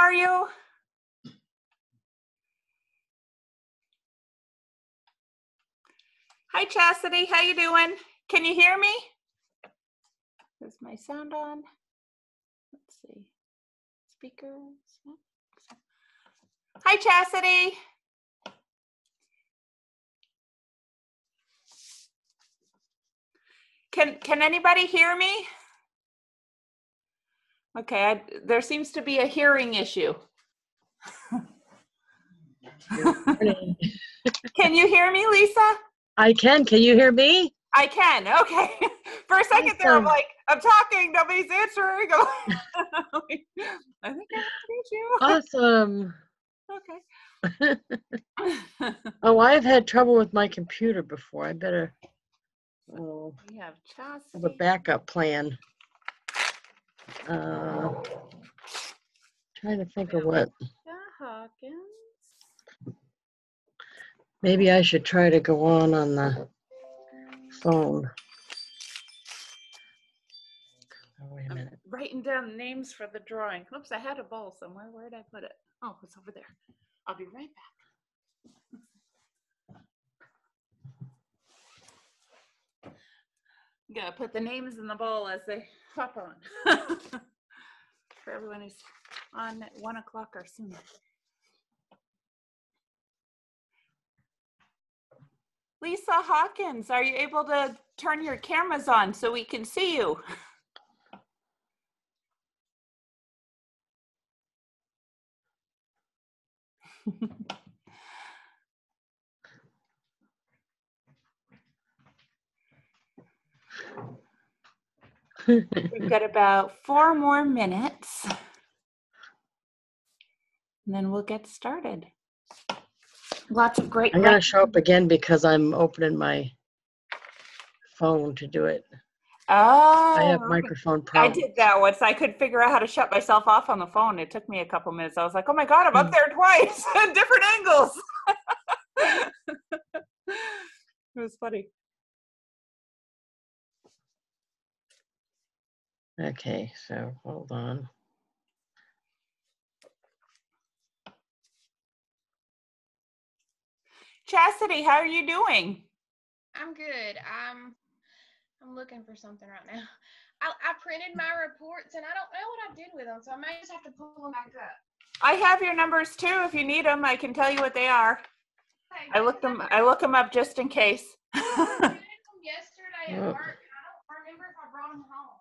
are you? Hi, Chastity. How you doing? Can you hear me? Is my sound on? Let's see. Speakers. Hi, Chastity. Can anybody hear me? Okay, there seems to be a hearing issue. Can you hear me, Lisa? I can. Can you hear me? I can. Okay. For a second there, I'm like, I'm talking. Nobody's answering. I think I heard you. Awesome. Okay. Oh, I've had trouble with my computer before. I better We have have a backup plan. Trying to think of what. Maybe I should try to go on the phone. Oh, wait a minute. I'm writing down names for the drawing. Oops, I had a bowl somewhere. Where did I put it? Oh, it's over there. I'll be right back. Gotta put the names in the bowl as they hop on. For everyone who's on at 1 o'clock or sooner. Lisa Hawkins, are you able to turn your cameras on so we can see you? We've got about 4 more minutes, and then we'll get started. Lots of great. I'm going to show up again because I'm opening my phone to do it. Oh, I have microphone problems. I did that once. I couldn't figure out how to shut myself off on the phone. It took me a couple minutes. I was like, oh my God, I'm up there twice, different angles. It was funny. Okay, so hold on. Chastity, how are you doing? I'm good. I'm looking for something right now. I printed my reports and I don't know what I did with them, so I may just have to pull them back up. I have your numbers too. If you need them, I can tell you what they are. Okay, I look them up just in case. I printed them yesterday at work, and I don't remember if I brought them home.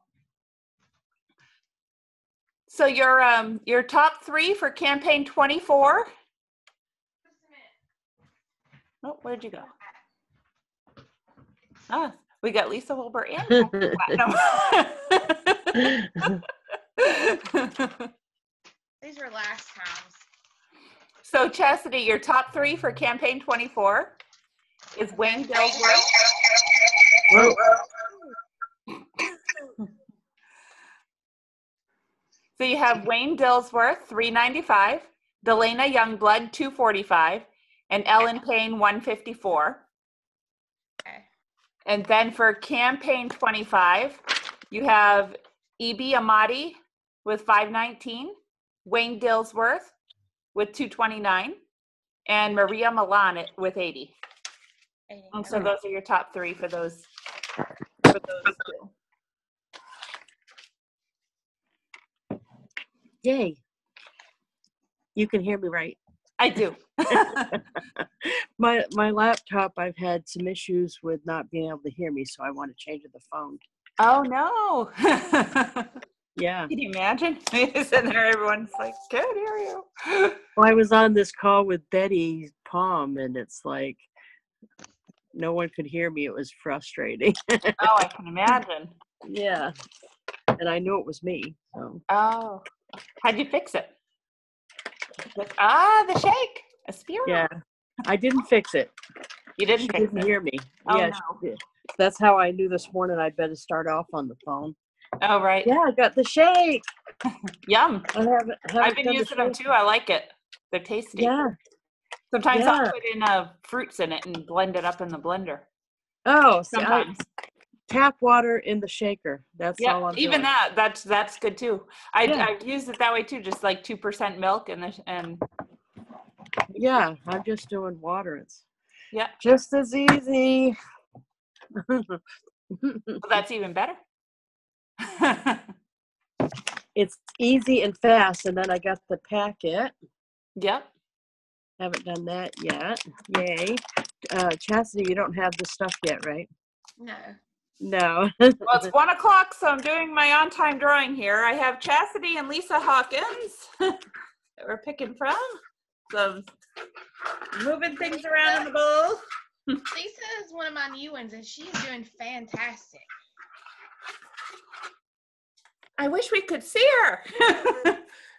So your top 3 for campaign 24. Oh, where'd you go? Ah, we got Lisa Wilber and Platinum. These were last times. So Chastity, your top 3 for campaign 24 is Wayne Dillsworth. So you have Wayne Dillsworth, $395, Delana Youngblood, $245, and Ellen Payne, $154. Okay. And then for campaign 25, you have E.B. Amati with $519, Wayne Dillsworth with $229, and Maria Milan with $80. And so those are your top 3 for those two. Yay. You can hear me right. I do. My laptop, I've had some issues with not being able to hear me, so I want to change to the phone. Oh no. Yeah. Can you imagine? Sitting there, everyone's like, can't hear you. Well, I was on this call with Betty Palm, and it's like no one could hear me. It was frustrating. Oh, I can imagine. Yeah. And I knew it was me. So. Oh. How'd you fix it? The shake. A spiral. Yeah. I didn't fix it. You didn't fix it? Hear me. Oh, yeah, no. She did. That's how I knew this morning I'd better start off on the phone. Oh, right. Yeah, I got the shake. Yum. I've been using them too. I like it. They're tasty. Yeah. Sometimes I'll put in fruits in it and blend it up in the blender. Oh, sometimes. tap water in the shaker. That's all Yeah, I'm even doing. that's good too. I've used it that way too, just like 2% milk and Yeah, I'm just doing water. It's yeah, just as easy. well, that's even better. It's easy and fast. And then I got the packet. Yep. Haven't done that yet. Yay. Chastity, you don't have the stuff yet, right? No. No. Well, it's 1 o'clock, so I'm doing my on-time drawing here. I have Chastity and Lisa Hawkins that we're picking from. So moving things around in the bowl. Lisa is one of my new ones, and she's doing fantastic. I wish we could see her.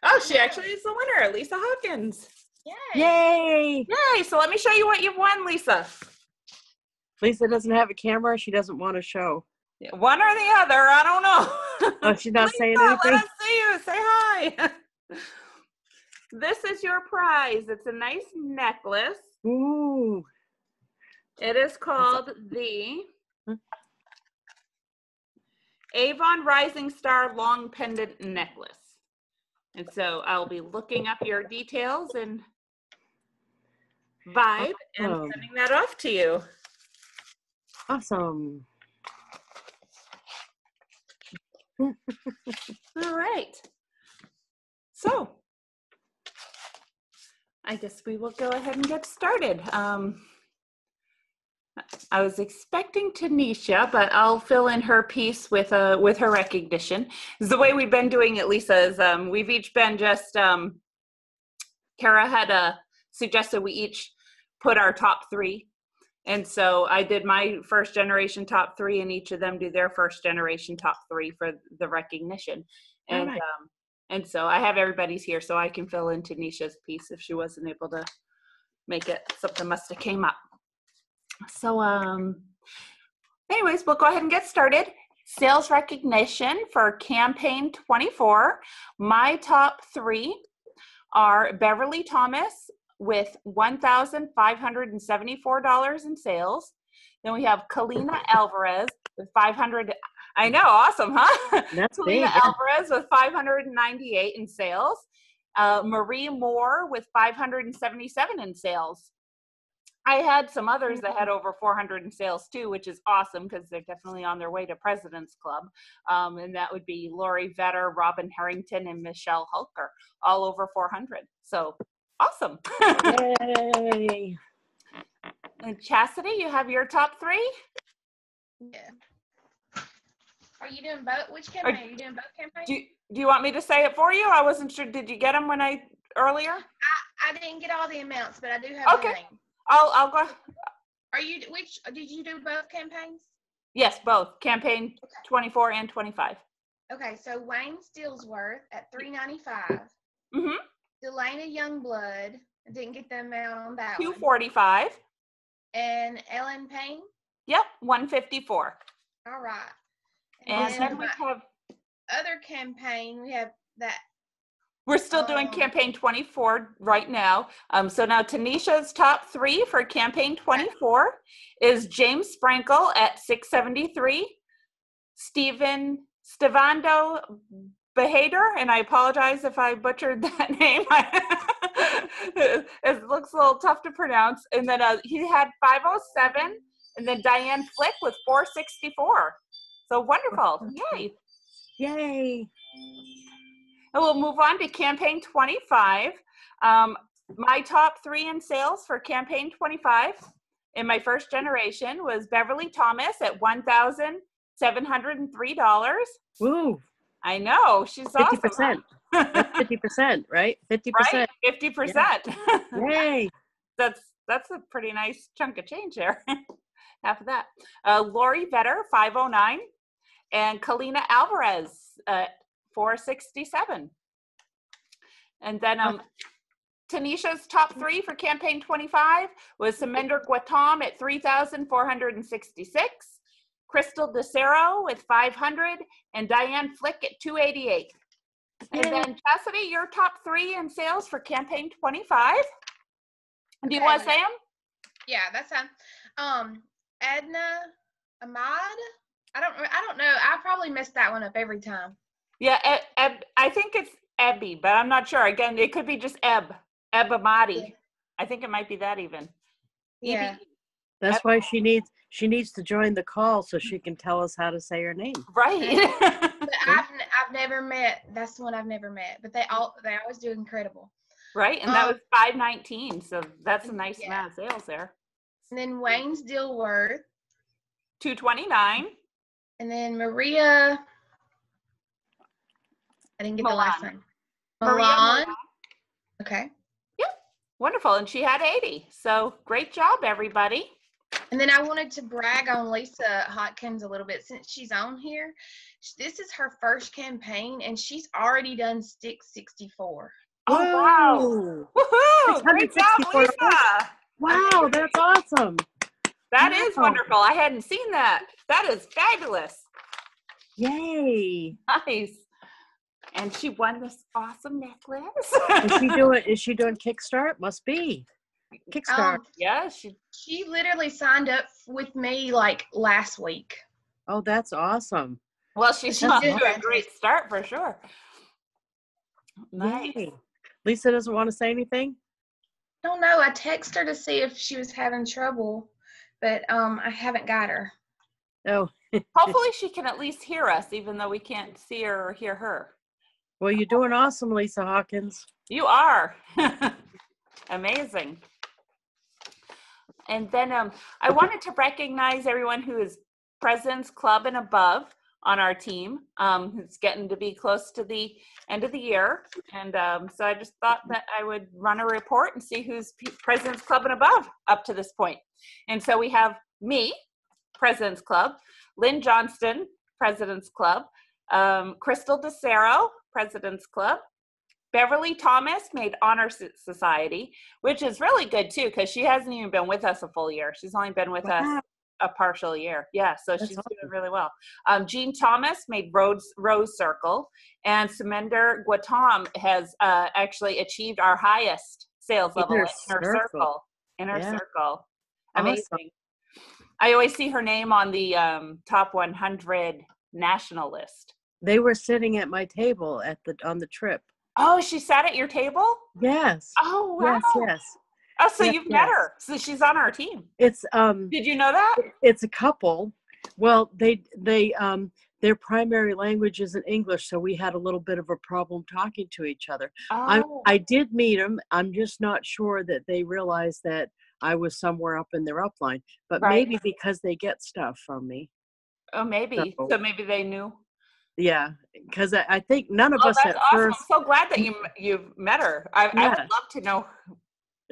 Oh, she actually is the winner, Lisa Hawkins. Yay! Yay! Yay! So let me show you what you've won, Lisa. Lisa doesn't have a camera. She doesn't want to show. Yeah, one or the other, I don't know. Oh, she's not Lisa, saying let anything? us see you. Say hi. This is your prize. It's a nice necklace. Ooh. It is called the Avon Rising Star Long Pendant Necklace. And so I'll be looking up your details and vibe and sending that off to you. Awesome. All right. So I guess we will go ahead and get started. I was expecting Tanisha, but I'll fill in her piece with her recognition. The way we've been doing it, Lisa, is we've each been just, Kara had suggested we each put our top 3. And so I did my first generation top 3, and each of them do their first generation top 3 for the recognition. And right. And so I have everybody's here so I can fill in Tanisha's piece if she wasn't able to make it. Something must have came up. So anyways, we'll go ahead and get started. Sales recognition for campaign 24. My top 3 are Beverly Thomas with $1,574 in sales. Then we have Kalina Alvarez with 500. I know, awesome, huh? That's Kalina big, yeah. Alvarez with 598 in sales. Marie Moore with 577 in sales. I had some others that had over 400 in sales too, which is awesome because they're definitely on their way to President's Club. And that would be Lori Vetter, Robin Harrington, and Michelle Hulker, all over 400. So awesome. Yay. And Chastity, you have your top 3? Yeah. Are you doing both? Which campaign? Are you doing both campaigns? Do you want me to say it for you? I wasn't sure. Did you get them earlier? I didn't get all the amounts, but I do have the name. I'll go. Did you do both campaigns? Yes, both. Campaign 24 and 25. Okay, so Wayne Stillsworth at $395. Mm-hmm. Delana Youngblood, I didn't get the amount on that one. $245. And Ellen Payne? Yep, $154. All right. And then we have other campaign. We have that. We're still doing campaign 24 right now. So now Tanisha's top 3 for campaign 24 is James Sprinkle at $673, Stevando Behader, and I apologize if I butchered that name. It looks a little tough to pronounce. And then he had 507, and then Diane Flick with 464. So wonderful. Yay. Yay. And we'll move on to campaign 25. My top 3 in sales for campaign 25 in my first generation was Beverly Thomas at $1,703. Woo. I know, she's 50%. awesome. That's 50%, right? 50%. Right? 50%. Yeah. Yay. That's a pretty nice chunk of change there. Half of that. Lori Vetter, 509. And Kalina Alvarez at 467. And then Tanisha's top 3 for campaign 25 was Saminder Gautam at 3,466, Crystal DeCero with 500, and Diane Flick at 288. And then Chastity, your top 3 in sales for campaign 25. Do you want to say them? Yeah, that's Adna Ahmad I don't know. I probably messed that one up every time. Yeah, I think it's Ebby, but I'm not sure. Again, it could be just Eb Amati. Yeah. I think it might be that even. Yeah. EB. That's why she needs to join the call so she can tell us how to say her name. Right. But I've never met. That's the one I've never met. But they always do incredible. Right, and that was 519, so that's a nice amount of sales there. And then Wayne's Dilworth. 229. And then Maria. I didn't get the last name. Milan. Okay. Yep. Wonderful. And she had 80. So great job, everybody. And then I wanted to brag on Lisa Hotkins a little bit since she's on here. This is her first campaign, and she's already done stick 64. Oh, wow. Woohoo! Great job, Lisa. Wow, that's awesome. That is wonderful. I hadn't seen that. That is fabulous. Yay. Nice. And she won this awesome necklace. Is she doing Kickstart? Must be. Kickstart. Yeah, she literally signed up with me like last week. Oh, that's awesome. Well, she's off to a great start for sure. Nice. Yay. Lisa doesn't want to say anything? Don't know. I texted her to see if she was having trouble, but I haven't got her. Oh. Hopefully she can at least hear us, even though we can't see her or hear her. Well, you're doing awesome, Lisa Hawkins. You are. Amazing. And then I wanted to recognize everyone who is President's Club and above on our team. It's getting to be close to the end of the year. And so I just thought that I would run a report and see who's President's Club and above up to this point. And so we have me, President's Club, Lynn Johnston, President's Club, Crystal DeCero, President's Club, Beverly Thomas made Honor Society, which is really good too, because she hasn't even been with us a full year. She's only been with us a partial year. Yeah, so she's doing really well. Jean Thomas made Rose Circle, and Saminder Gautam has actually achieved our highest sales level in her circle. Circle. Amazing. Awesome. I always see her name on the top 100 national list. They were sitting at my table on the trip. Oh, she sat at your table? Yes. Oh, wow. Yes. Oh, so you've met her. So she's on our team. It's Did you know that? It's a couple. Well, they their primary language isn't English, so we had a little bit of a problem talking to each other. Oh. I did meet them. I'm just not sure that they realized that I was somewhere up in their upline, but maybe because they get stuff from me. Oh, maybe. So maybe they knew. Yeah, because I think none of us at awesome. first. I'm so glad that you've met her. I would love to know.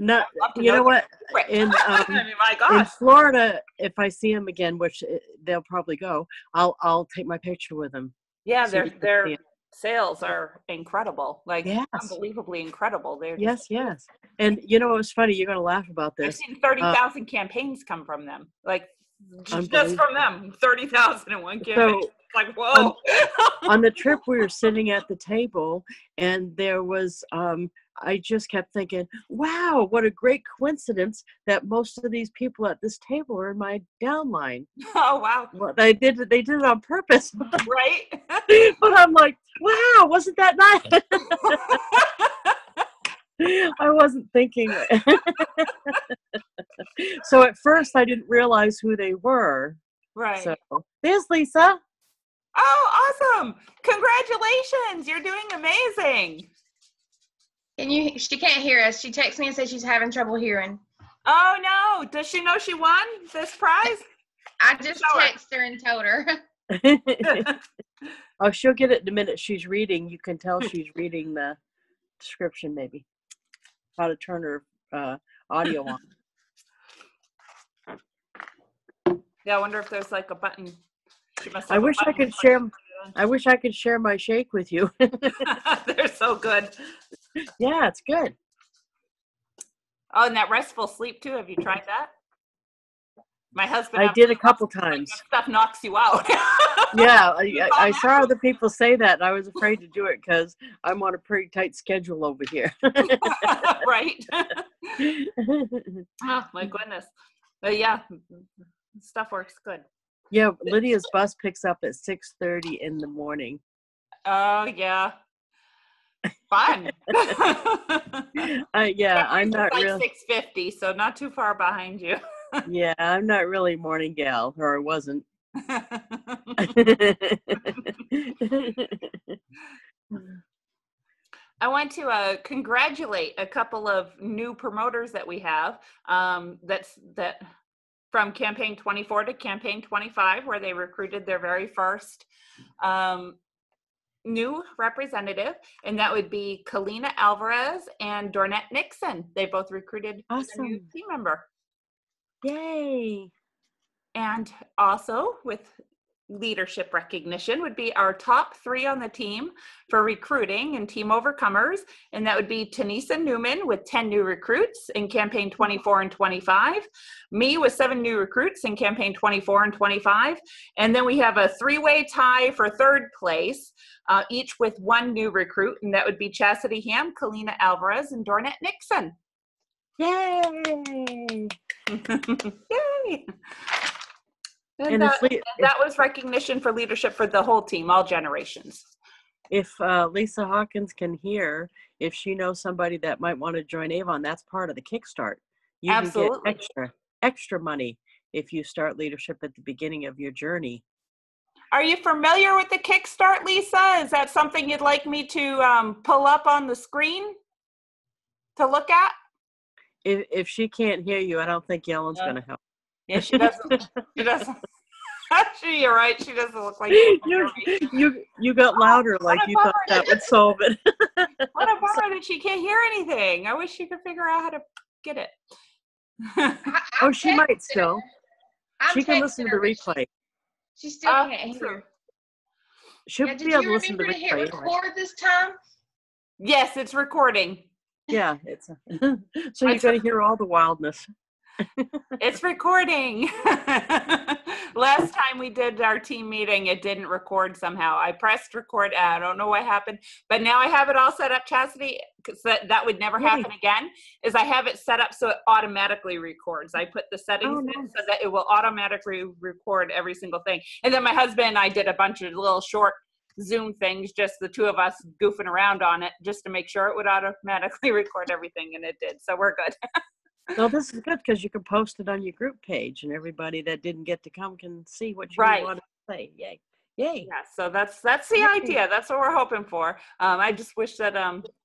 No, you know what? In I mean, my gosh. in Florida, if I see them again, which they'll probably go, I'll take my picture with them. Yeah, their sales are incredible, like unbelievably incredible. They're yes. And you know, it was funny. You're gonna laugh about this. I've seen 30,000 campaigns come from them, like just from them, 30,000 in one campaign. So, like, whoa. On the trip, we were sitting at the table, and there was, I just kept thinking, wow, what a great coincidence that most of these people at this table are in my downline. Oh, wow. Well, they did it on purpose. Right? But I'm like, wow, wasn't that nice? I wasn't thinking. So at first, I didn't realize who they were. Right. So there's Lisa. Oh, awesome. Congratulations. You're doing amazing. And she can't hear us. She texts me and says she's having trouble hearing. Oh, no. Does she know she won this prize? I just texted her and told her. Oh, she'll get it in a minute. She's reading. You can tell she's reading the description, maybe. How to turn her audio on. Yeah, I wonder if there's like a button. I wish I could share my shake with you. They're so good. Yeah, it's good. Oh, and that restful sleep too. Have you tried that? My husband. I did a couple times. That stuff knocks you out. Yeah, I saw other people say that, and I was afraid to do it because I'm on a pretty tight schedule over here. Right. Oh my goodness. But yeah, stuff works good. Yeah, Lydia's bus picks up at 6:30 in the morning. Oh, yeah. Fun. Yeah, I'm not like really. 6:50, so not too far behind you. Yeah, I'm not really a morning gal, or I wasn't. I want to congratulate a couple of new promoters that we have. That from campaign 24 to campaign 25, where they recruited their very first new representative, and that would be Kalina Alvarez and Dornette Nixon. They both recruited a new Awesome. team member. Yay. And also with leadership recognition would be our top 3 on the team for recruiting and team overcomers. And that would be Tanisa Newman with 10 new recruits in campaign 24 and 25. Me with 7 new recruits in campaign 24 and 25. And then we have a 3-way tie for 3rd place, each with 1 new recruit. And that would be Chastity Ham, Kalina Alvarez, and Dornette Nixon. Yay. Yay. And that was recognition for leadership for the whole team, all generations. If Lisa Hawkins can hear, if she knows somebody that might want to join Avon, that's part of the Kickstart. You Absolutely. can get extra money if you start leadership at the beginning of your journey. Are you familiar with the Kickstart, Lisa? Is that something you'd like me to pull up on the screen to look at? If she can't hear you, I don't think yelling's going to help. Yeah, she doesn't. She doesn't. You're right. She doesn't look like you got louder, like you thought that would solve it. What a bummer that she can't hear anything. I wish she could figure out how to get it. Oh, she might still. She can listen to the replay. She still can't hear. She'll be able to listen to the replay. Did you remember to hit record this time? Yes, it's recording. Yeah, it's so you're going to hear all the wildness. It's recording. Last time we did our team meeting, it didn't record somehow. I pressed record. I don't know what happened, but now I have it all set up, Chastity, because that would never happen again, is I have it set up so it automatically records. I put the settings in so that it will automatically record every single thing. And then my husband and I did a bunch of little short Zoom things, just the 2 of us goofing around on it, just to make sure it would automatically record everything, and it did. So we're good. Well, this is good because you can post it on your group page, and everybody that didn't get to come can see what you want to say. Yay! Yay! Yeah, so that's the idea. That's what we're hoping for. I just wish that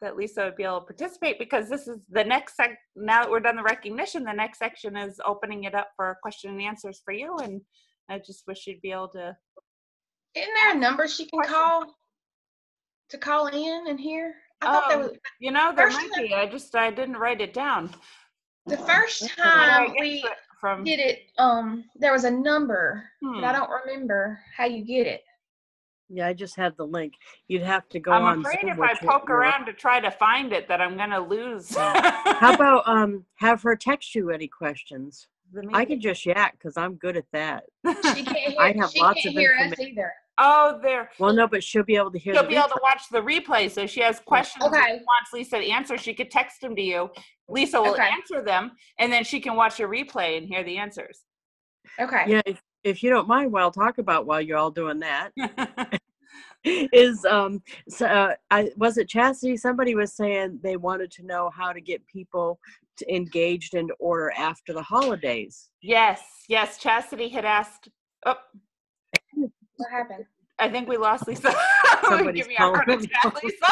that Lisa would be able to participate, because this is the next now that we're done the recognition, the next section is opening it up for question and answers for you, and I just wish she'd be able to. Isn't there a number she can call to call in and hear? I thought there was. There might be. I didn't write it down. The first time we did it, there was a number, but I don't remember how you get it. Yeah, I just have the link. You'd have to go on. I'm afraid if I poke around to try to find it, that I'm going to lose. How about have her text you any questions? I can just yak because I'm good at that. She can't hear. I have lots of information. Us either. Oh, there. Well, no, but she'll be able to hear. She'll be able to watch the replay. So if she has questions that she wants Lisa to answer, she could text them to you. Lisa will answer them, and then she can watch your replay and hear the answers. Okay. Yeah, if you don't mind, what I'll talk about while you're all doing that is was it Chastity? Somebody was saying they wanted to know how to get people engaged in order after the holidays. Yes, Chastity had asked. Oh. What happened? I think we lost Lisa. Somebody's Give me a heart attack, Lisa.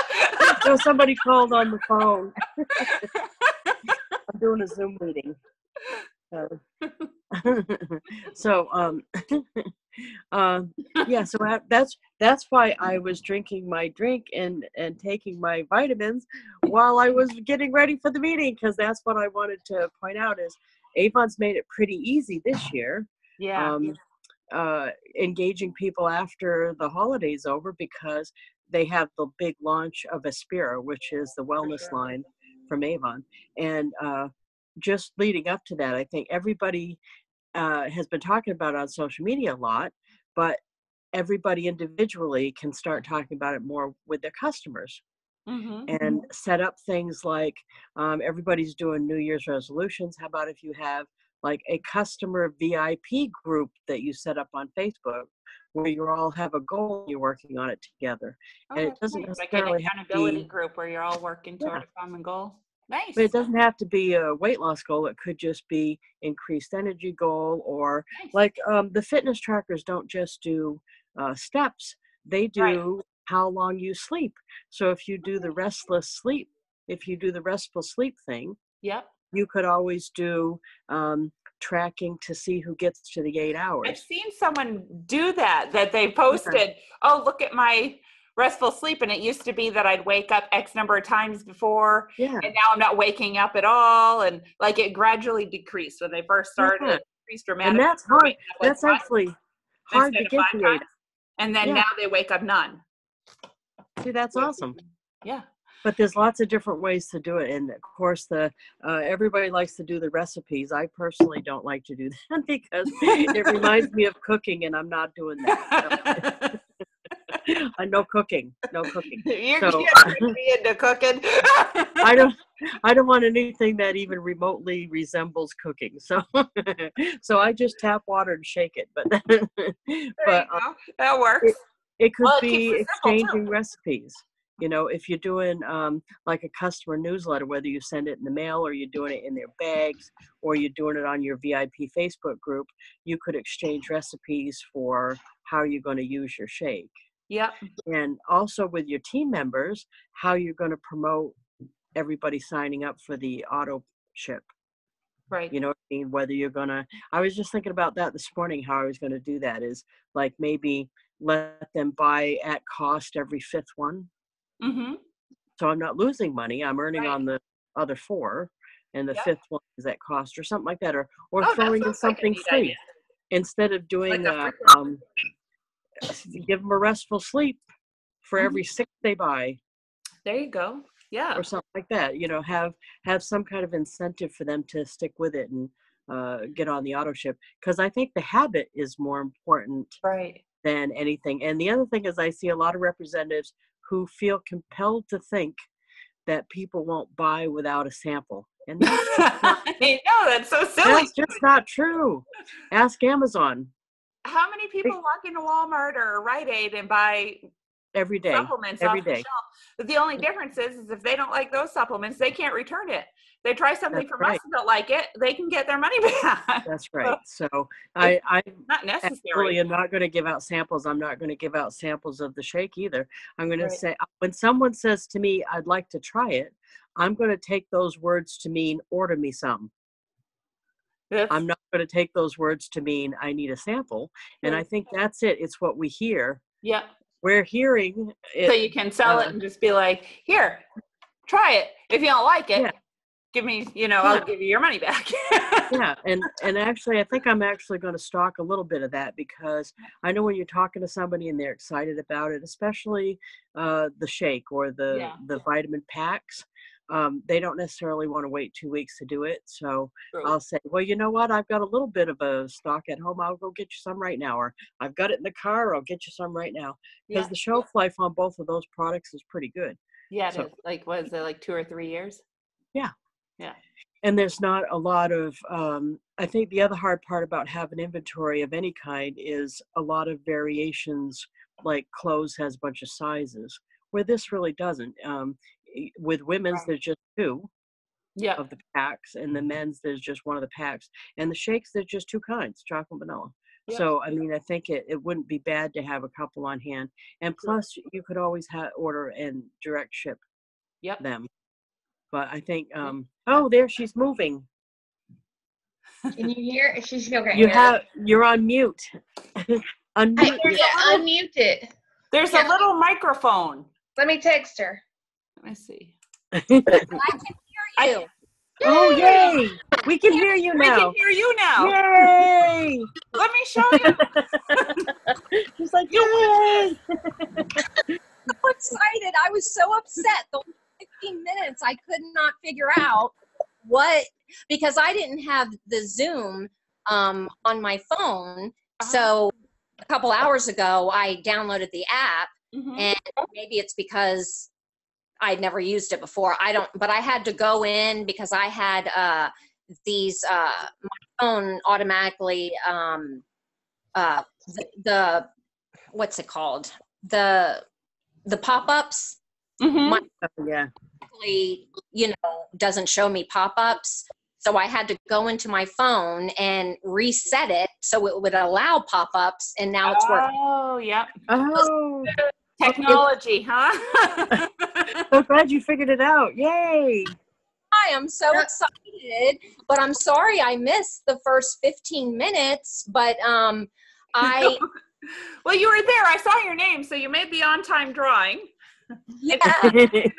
No, somebody called on the phone. I'm doing a Zoom meeting. Yeah, so that's why I was drinking my drink and taking my vitamins while I was getting ready for the meeting, because that's what I wanted to point out is Avon's made it pretty easy this year. Yeah. Engaging people after the holidays over, because they have the big launch of Aspira, which is the wellness line from Avon. And just leading up to that, I think everybody has been talking about it on social media a lot, but everybody individually can start talking about it more with their customers. And set up things like everybody's doing New Year's resolutions. How about if you have like a customer VIP group that you set up on Facebook, where you all have a goal and you're working on it together. Oh, And it that's doesn't nice. Like an necessarily have to accountability be, group where you're all working toward yeah, a common goal. Nice. but it doesn't have to be a weight loss goal. It could just be increased energy goal, or Nice. like the fitness trackers don't just do steps. They do how long you sleep. So if you do the restful sleep thing, Yep. you could always do tracking to see who gets to the 8 I've hours. seen someone do that they posted, oh, look at my restful sleep. And it used to be that I'd wake up X number of times before, Yeah. and now I'm not waking up at all. And like it gradually decreased when they first started. Yeah. It decreased dramatically. And that's hard. Waking up, like, That's actually hard to instead of get 5 the 8 times. And then Yeah. now they wake up none. See, that's awesome. Yeah. But there's lots of different ways to do it. And of course, everybody likes to do the recipes. I personally don't like to do that because it reminds me of cooking, and I'm not doing that. So. No cooking. You're So, getting me into cooking. I don't want anything that even remotely resembles cooking. So, so I just tap water and shake it. But That works. It could Well, it be keeps it simple, exchanging too. recipes. You know, if you're doing like a customer newsletter, whether you send it in the mail or you're doing it in their bags or you're doing it on your VIP Facebook group, you could exchange recipes for how you're going to use your shake. Yep. And also with your team members, how you're going to promote everybody signing up for the auto ship. Right. You know what I mean? Whether you're going to, I was just thinking about that this morning, how I was going to do that is like maybe let them buy at cost every 5th one. Mm-hmm. So I'm not losing money. I'm earning on the other 4, and the 5th one is at cost or something like that, or throwing in something free idea. instead of doing Like give them a restful sleep for every 6 they buy. There you go. Yeah. Or something like that. You know, have some kind of incentive for them to stick with it and get on the auto ship, because I think the habit is more important than anything. And the other thing is, I see a lot of representatives who feel compelled to think that people won't buy without a sample. And that's just not, that's so silly. That's just not true. Ask Amazon. How many people walk into Walmart or Rite Aid and buy every day supplements every off day? The shelf? But the only difference is if they don't like those supplements, they can't return it. They try something from us and don't like it, they can get their money back. That's right. So I'm not necessary. I'm not going to give out samples. I'm not going to give out samples of the shake either. I'm going to say, when someone says to me, I'd like to try it, I'm going to take those words to mean order me some. I'm not going to take those words to mean I need a sample. And I think that's it. It's what we hear. Yeah. We're hearing it. So you can sell it and just be like, here, try it. If you don't like it, give me, I'll give you your money back. Yeah. And actually, I think I'm actually going to stock a little bit of that, because I know when you're talking to somebody and they're excited about it, especially the shake or the vitamin packs, they don't necessarily want to wait 2 weeks to do it. So I'll say, well, you know what? I've got a little bit of a stock at home. I'll go get you some right now. Or I've got it in the car. I'll get you some right now. Because the shelf life on both of those products is pretty good. Yeah, it is. Like, what is it, like 2 or 3 years? Yeah. Yeah. And there's not a lot of, I think the other hard part about having inventory of any kind is a lot of variations, like clothes has a bunch of sizes, where this really doesn't. With women's, there's just 2 of the packs, and the men's, there's just 1 of the packs. And the shakes, there's just 2 kinds, chocolate and vanilla. Yeah. So, I mean, I think it wouldn't be bad to have a couple on hand. And plus, you could always order and direct ship them. But I think, there she's moving. Can you hear? She's okay. You're on mute. Unmute. Unmute it. There's a little microphone. Let me text her. Let me see. I can hear you. Oh, yay! We can hear you now. We can hear you now. Yay! Let me show you. She's like, yay! So excited. I was so upset. The 15 minutes, I could not figure out because I didn't have the Zoom on my phone. So a couple hours ago, I downloaded the app, and maybe it's because I'd never used it before. But I had to go in because I had my phone automatically, the what's it called? The pop-ups. Mhm. My Oh, yeah. actually, doesn't show me pop-ups. So I had to go into my phone and reset it so it would allow pop-ups, and now it's working. Oh, yep. Oh, Technology, huh? so glad you figured it out. Yay. I am so excited, but I'm sorry I missed the first 15 minutes, but I Well, you were there. I saw your name, so you made the on-time drawing. yeah, You win.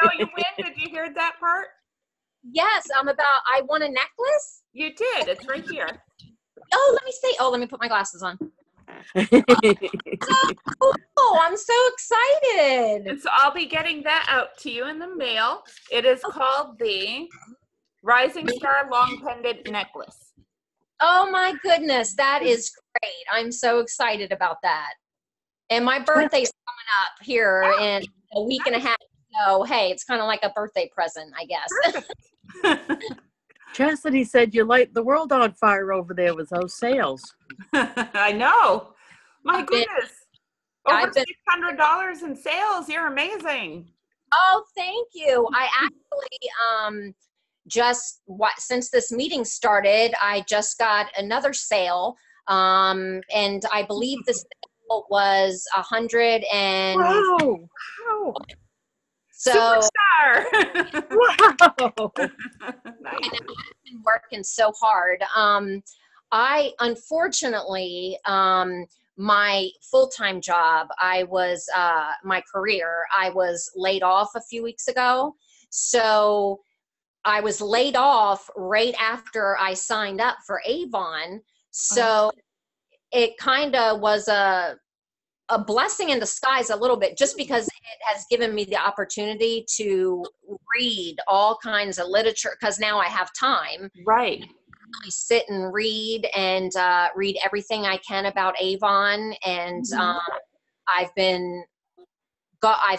Did you hear that part? yes, I won a necklace. You did. It's right here. Oh, let me see. Oh, let me put my glasses on. Oh, I'm so excited. And so I'll be getting that out to you in the mail. It is called the Rising Star Long Pendant Necklace. Oh my goodness, that is great. I'm so excited about that. And my birthday's coming up here in a week and a half. So, hey, it's kind of like a birthday present, I guess. Chastity said you light the world on fire over there with those sales. I know. My goodness. Over I've been- $600 in sales. You're amazing. Oh, thank you. I actually since this meeting started, I just got another sale. And I believe the sale was 100 and Wow. so Superstar. Wow. Nice. I've been working so hard. I unfortunately, my full-time job, my career, I was laid off a few weeks ago. So I was laid off right after I signed up for Avon. So it kind of was a blessing in disguise a little bit, just because it has given me the opportunity to read all kinds of literature, because now I have time. Right. Really sit and read and read everything I can about Avon. And I've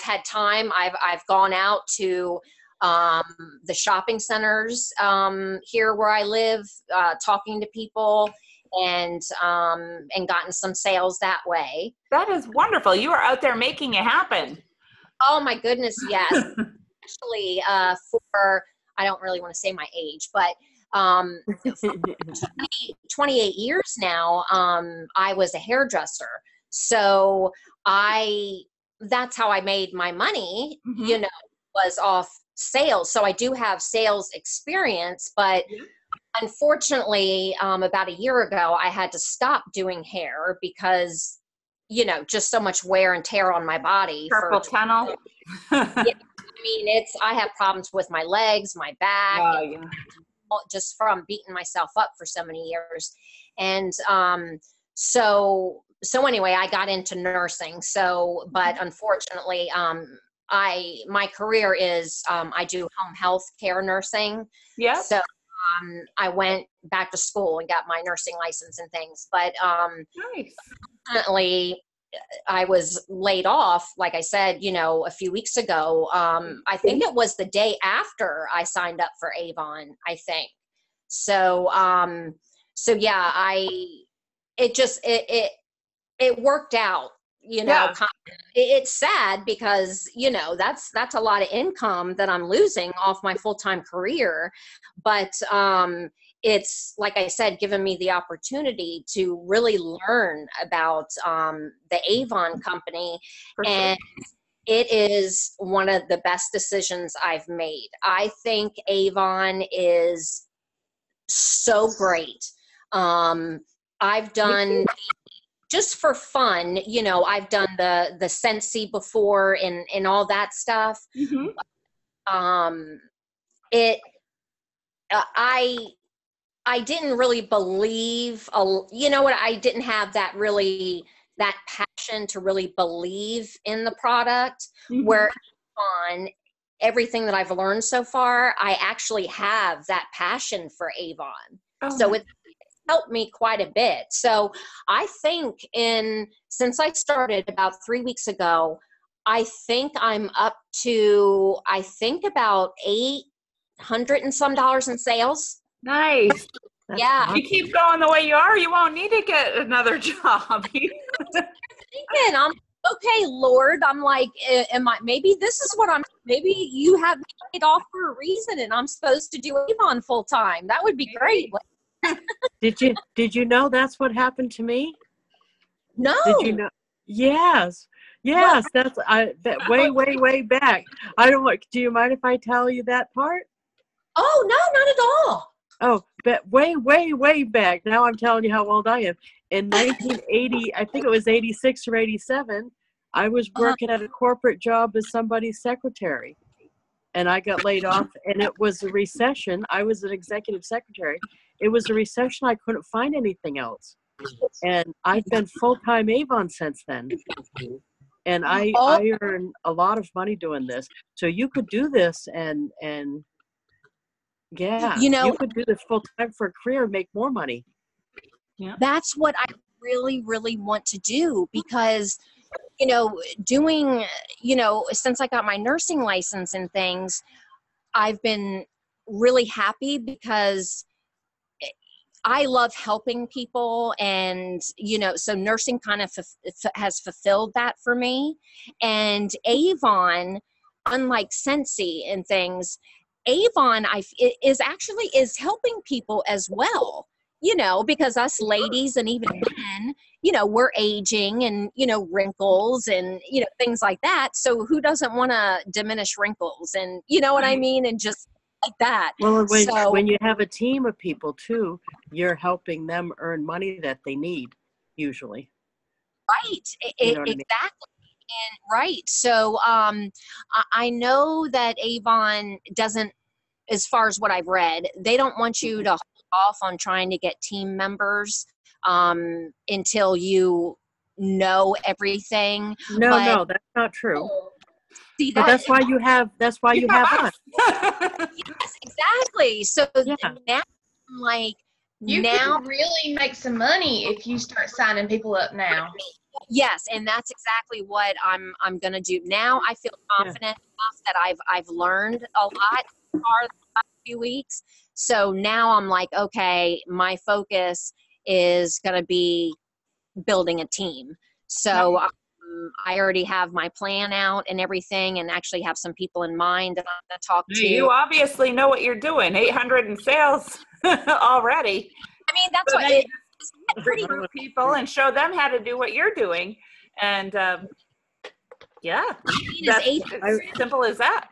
had time. I've gone out to the shopping centers here where I live, talking to people, and gotten some sales that way. That is wonderful. You are out there making it happen. Oh my goodness, yes. Actually, I don't really want to say my age, but for 28 years now, I was a hairdresser. So that's how I made my money, was off sales. So I do have sales experience, but unfortunately, about a year ago, I had to stop doing hair because, just so much wear and tear on my body. Purple tunnel. Yeah, I mean, I have problems with my legs, my back, just from beating myself up for so many years. And so anyway, I got into nursing. So, but unfortunately, my career is I do home health care nursing. Yeah. So I went back to school and got my nursing license and things. But Nice. Unfortunately, I was laid off, like I said, a few weeks ago. I think it was the day after I signed up for Avon, I think. So, yeah, it worked out, It's sad because, that's a lot of income that I'm losing off my full-time career. But, it's, like I said, given me the opportunity to really learn about the Avon company. And it is one of the best decisions I've made. I think Avon is so great. I've done, just for fun, I've done the Scentsy before and all that stuff. I didn't really believe, I didn't have that passion to really believe in the product. Where on everything that I've learned so far, I actually have that passion for Avon. So it's helped me quite a bit. So I think since I started about 3 weeks ago, I think I'm up to, about $800 and some in sales. Nice. Yeah. If you keep going the way you are, you won't need to get another job. Thinking, I'm okay, Lord. I'm like, am I? Maybe this is what I'm. Maybe you have it off for a reason, and I'm supposed to do Avon full time. That would be great. Did you know that's what happened to me? No. Did you know? Yes. Yes, that's that way back. I don't want. Do you mind if I tell you that part? Oh no, not at all. Oh, but way back. Now I'm telling you how old I am. In 1980, I think it was 86 or 87, I was working at a corporate job as somebody's secretary. And I got laid off, and it was a recession. I was an executive secretary. It was a recession. I couldn't find anything else. And I've been full-time Avon since then. And I earn a lot of money doing this. So you could do this and yeah, you could do this full-time for a career and make more money. Yeah. That's what I really, really want to do because, doing, since I got my nursing license and things, I've been really happy because I love helping people and, so nursing kind of has fulfilled that for me. And Avon, unlike Scentsy and things, Avon is helping people as well, because us ladies and even men, we're aging and, wrinkles and, things like that. So who doesn't want to diminish wrinkles and, what I mean? And just like that. Well, when you have a team of people too, you're helping them earn money that they need usually. Right. Exactly. And right. So I know that Avon doesn't, as far as what I've read, they don't want you to hold off on trying to get team members until you know everything. No, that's not true. See, but that's why you have us. Yes, exactly. So now I'm like, you can really make some money if you start signing people up now. Yes, and that's exactly what I'm going to do. Now I feel confident enough that I've learned a lot for the last few weeks. So now I'm like, okay, my focus is going to be building a team. So I already have my plan out and everything, and actually have some people in mind that I'm going to talk to. You obviously know what you're doing. 800 in sales already. I mean, that's what it is. Recruit people and show them how to do what you're doing. And it's simple as that.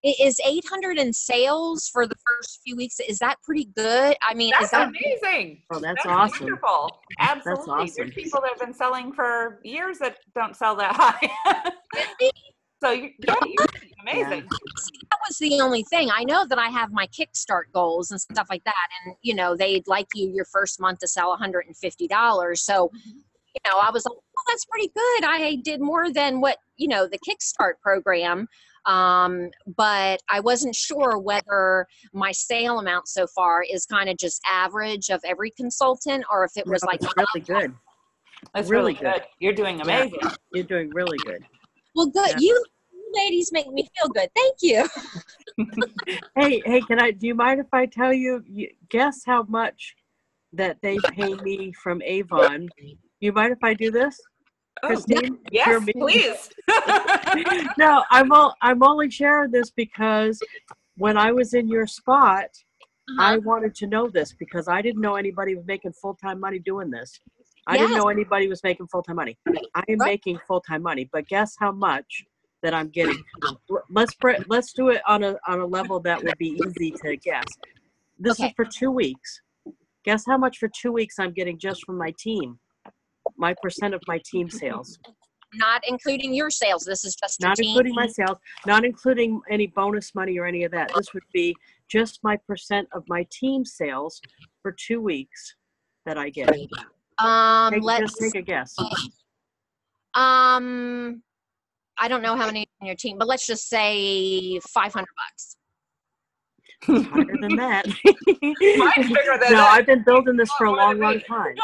Is 800 in sales for the first few weeks? Is that pretty good? I mean, that's amazing. Oh, that's awesome. Wonderful. Absolutely. That's awesome. There's people that have been selling for years that don't sell that high. So you're amazing. That was the only thing. I know that I have my Kickstart goals and stuff like that. And, they'd like you your first month to sell $150. So, I was like, oh, that's pretty good. I did more than what, the Kickstart program. But I wasn't sure whether my sale amount so far is kind of just average of every consultant or if it was really good. That's really good. You're doing amazing. Yeah, you're doing really good. Well, good. Yeah. You ladies make me feel good. Thank you. Hey, do you mind if I tell you, guess how much that they pay me from Avon? You mind if I do this? Kristine? Yes, please. No, I'm only sharing this because when I was in your spot, I wanted to know this because I didn't know anybody was making full-time money doing this. I didn't know anybody was making full-time money. I am making full-time money, but guess how much that I'm getting? Let's do it on a level that will be easy to guess. This is for 2 weeks. Guess how much for 2 weeks I'm getting just from my team? My percent of my team sales. Not including your sales. This is just not including my sales, not including any bonus money or any of that. This would be just my percent of my team sales for 2 weeks that I get. Just take a guess. I don't know how many in your team, but let's just say $500. Higher than that. I've been building this for a long time.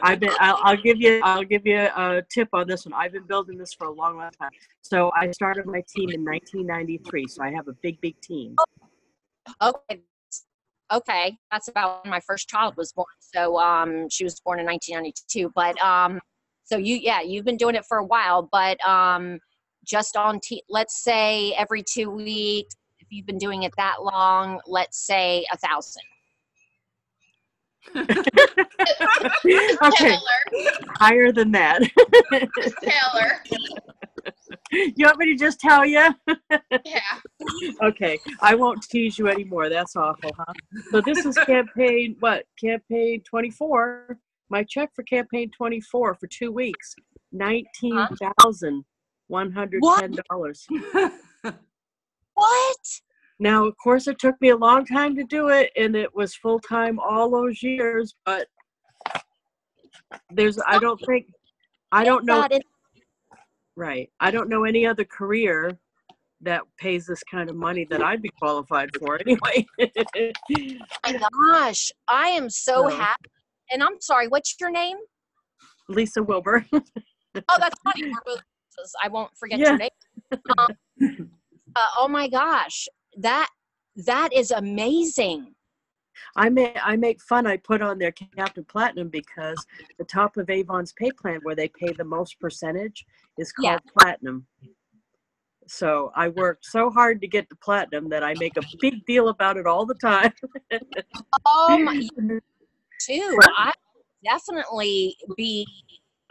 I'll give you a tip on this one. I've been building this for a long time. So I started my team in 1993. So I have a big team. Okay. Okay, that's about when my first child was born. So she was born in 1992. But so you've been doing it for a while, but just on let's say every 2 weeks, if you've been doing it that long, let's say 1,000. Okay, higher than that. Taylor. You want me to just tell you? Yeah. Okay, I won't tease you anymore. That's awful, huh? So this is campaign 24. My check for campaign 24 for 2 weeks, $19,110. What? Now, of course, it took me a long time to do it, and it was full time all those years. But I don't know. Right. I don't know any other career that pays this kind of money that I'd be qualified for anyway. My gosh, I am so happy. And I'm sorry, what's your name? Lisa Wilber. Oh, that's funny. I won't forget your name. Oh my gosh, that is amazing. I make fun. I put on their Captain Platinum because the top of Avon's pay plan, where they pay the most percentage, is called Platinum. So I worked so hard to get to Platinum that I make a big deal about it all the time. Oh my, too. I definitely be.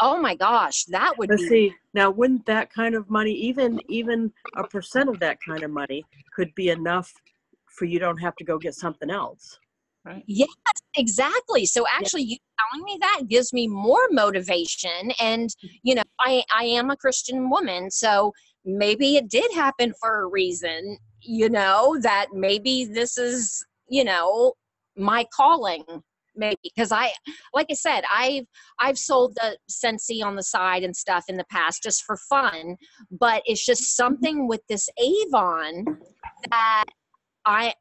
Oh my gosh, that would be. See, now wouldn't that kind of money, even a percent of that kind of money, could be enough for you don't have to go get something else? Right. Yes, exactly. So actually, you telling me that gives me more motivation. And I am a Christian woman, so maybe it did happen for a reason. That maybe this is my calling. Maybe because like I said, I've sold the Scentsy on the side and stuff in the past just for fun, but it's just something with this Avon that I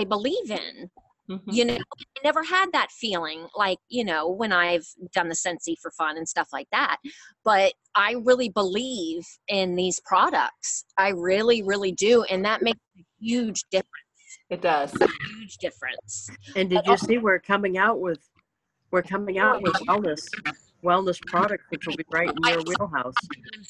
believe in. Mm-hmm. I never had that feeling like, when I've done the Scentsy for fun and stuff like that. But I really believe in these products. I really, really do. And that makes a huge difference. It does. A huge difference. And did you see we're coming out with wellness products, which will be right in your wheelhouse.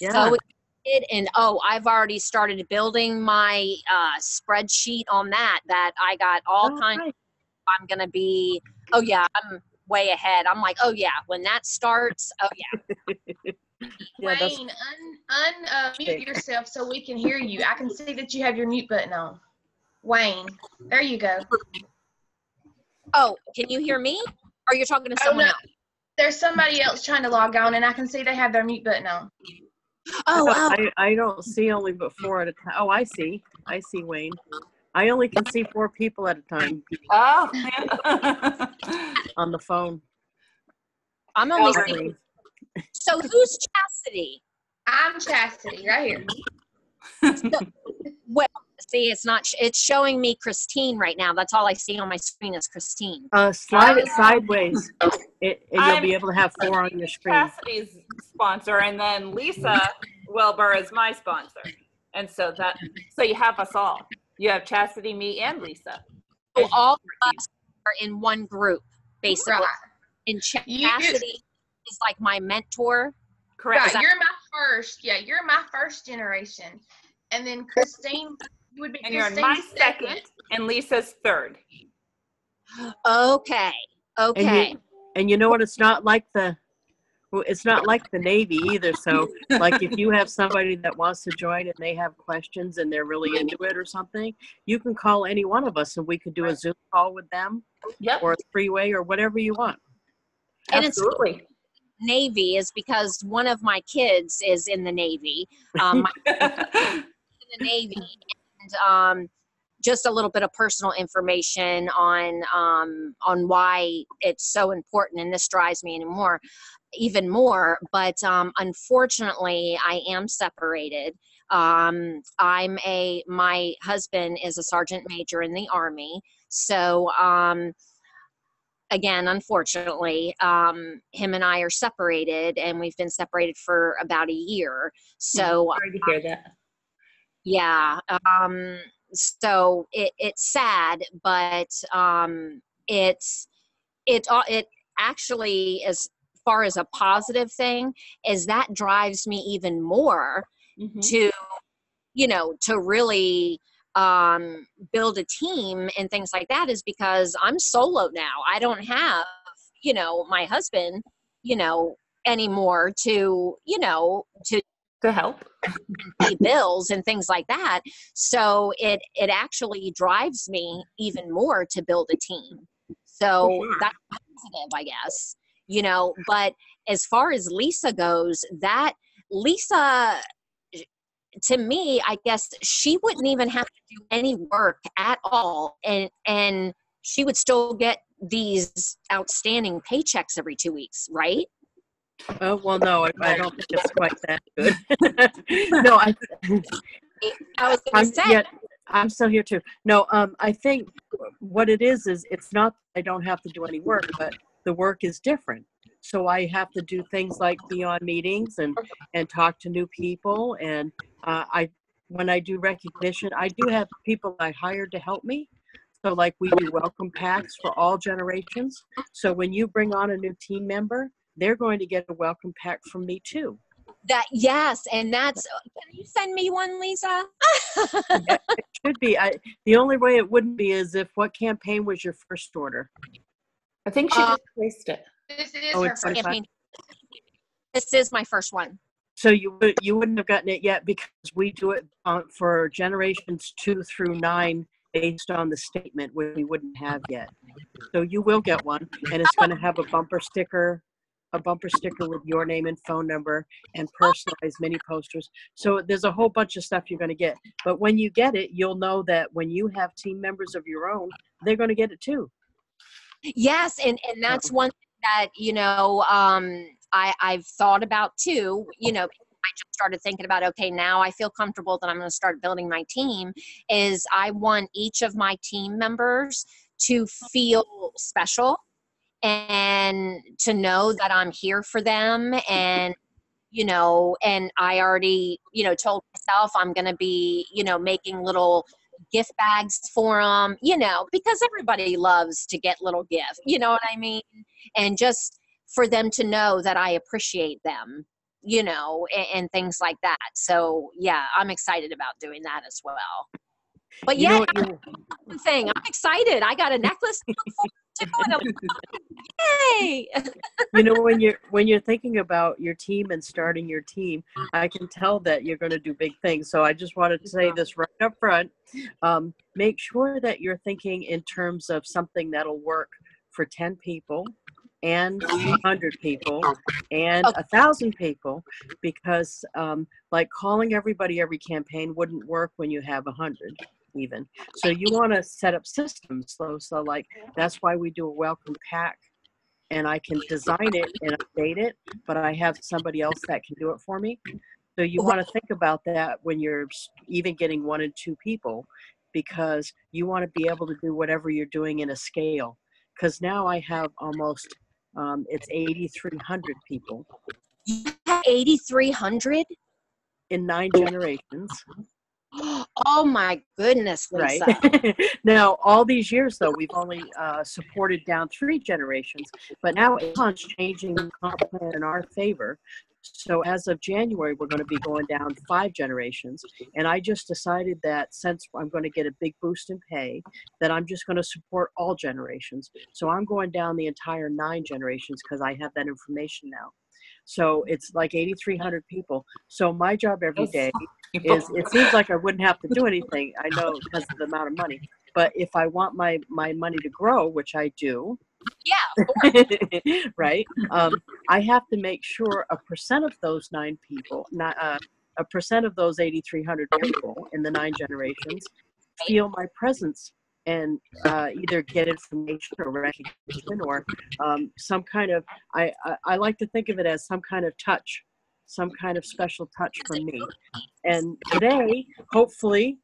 Yeah. So excited, and I've already started building my spreadsheet on that I got all kinds. Right. I'm gonna be. Oh yeah, I'm way ahead. I'm like, oh yeah, when that starts. Oh yeah. Wayne, unmute yourself so we can hear you. I can see that you have your mute button on. Wayne, there you go. Oh, can you hear me? Or you're talking to someone else? There's somebody else trying to log on, and I can see they have their mute button on. I don't see only but 4 at a time. Oh, I see Wayne. I only can see 4 people at a time. Oh. On the phone. I'm only seeing. So who's Chastity? I'm Chastity, right here. Well, see, it's showing me Kristine right now. That's all I see on my screen is Kristine. Slide it sideways, and you'll be able to have 4 on your screen. Chastity's sponsor, and then Lisa Wilber is my sponsor, and so you have us all. You have Chastity, me, and Lisa. So all of us are in one group, basically. Right. And Chastity is like my mentor. Correct. Right. You're my first generation. And then Kristine would be. And you're my second, and Lisa's third. Okay. And you know what? It's not like the Navy either. So, like, if you have somebody that wants to join and they have questions and they're really into it or something, you can call any one of us and we could do a Zoom call with them, or a three-way or whatever you want. And absolutely. Navy is because one of my kids is in the Navy. In the Navy, and just a little bit of personal information on why it's so important, and this drives me even more. But unfortunately, I am separated. My husband is a sergeant major in the Army, so again, unfortunately, him and I are separated, and we've been separated for about a year. So sorry to hear that. Yeah. So it's sad, but it actually, as far as a positive thing, is that drives me even more to, to really build a team and things like that, is because I'm solo now. I don't have, my husband, anymore to help. pay bills and things like that. So it actually drives me even more to build a team. So that's positive, I guess, but as far as Lisa goes, Lisa, to me, I guess she wouldn't even have to do any work at all. And she would still get these outstanding paychecks every 2 weeks, right? Oh, well, no, I don't think it's quite that good. No, I was going to say. I'm still here too. No, I think what it is it's not I don't have to do any work, but the work is different. So I have to do things like be on meetings and talk to new people. And when I do recognition, I do have people I hired to help me. So like we do welcome packs for all generations. So when you bring on a new team member, they're going to get a welcome pack from me too. Yes, and that's. Can you send me one, Lisa? Yeah, it should be. The only way it wouldn't be is if what campaign was your first order? I think she just placed it. This is Oh, her it's first campaign. This is my first one. So you wouldn't have gotten it yet because we do it for generations 2 through 9 based on the statement, which we wouldn't have yet. So you will get one, and it's going to have a bumper sticker with your name and phone number and personalized mini posters. So there's a whole bunch of stuff you're going to get. But when you get it, you'll know that when you have team members of your own, they're going to get it too. Yes, and that's one thing that, I've thought about too. I just started thinking about, okay, now I feel comfortable that I'm going to start building my team, is I want each of my team members to feel special and to know that I'm here for them. And, and I already, told myself I'm going to be, making little gift bags for them, because everybody loves to get little gifts, you know what I mean? And just for them to know that I appreciate them, and things like that. So yeah, I'm excited about doing that as well. But yeah, one thing, I'm excited. I got a necklace to look forward to, and yay! When you're thinking about your team and starting your team, I can tell that you're going to do big things. So I just wanted to say this right up front. Make sure that you're thinking in terms of something that'll work for 10 people and 100 people and 1,000 people, because like calling everybody every campaign wouldn't work when you have 100 even. So you want to set up systems. So like that's why we do a welcome pack, and I can design it and update it, but I have somebody else that can do it for me. So you want to think about that when you're even getting 1 and 2 people, because you want to be able to do whatever you're doing in a scale. Because now I have almost, it's 8,300 people. 8,300? In 9 generations. Oh my goodness, Lisa. Right. Now, all these years, though, we've only supported down 3 generations, but now Avon's changing the comp plan in our favor. So as of January, we're going to be going down 5 generations. And I just decided that since I'm going to get a big boost in pay, that I'm just going to support all generations. So I'm going down the entire 9 generations because I have that information now. So it's like 8,300 people. So my job every day is, it seems like I wouldn't have to do anything. I know because of the amount of money. But if I want my money to grow, which I do, yeah, right? I have to make sure a percent of those 9 people, not a percent of those 8,300 people in the 9 generations, feel my presence and either get information or recognition or some kind of, I like to think of it as some kind of touch, some kind of special touch from me. And today, hopefully,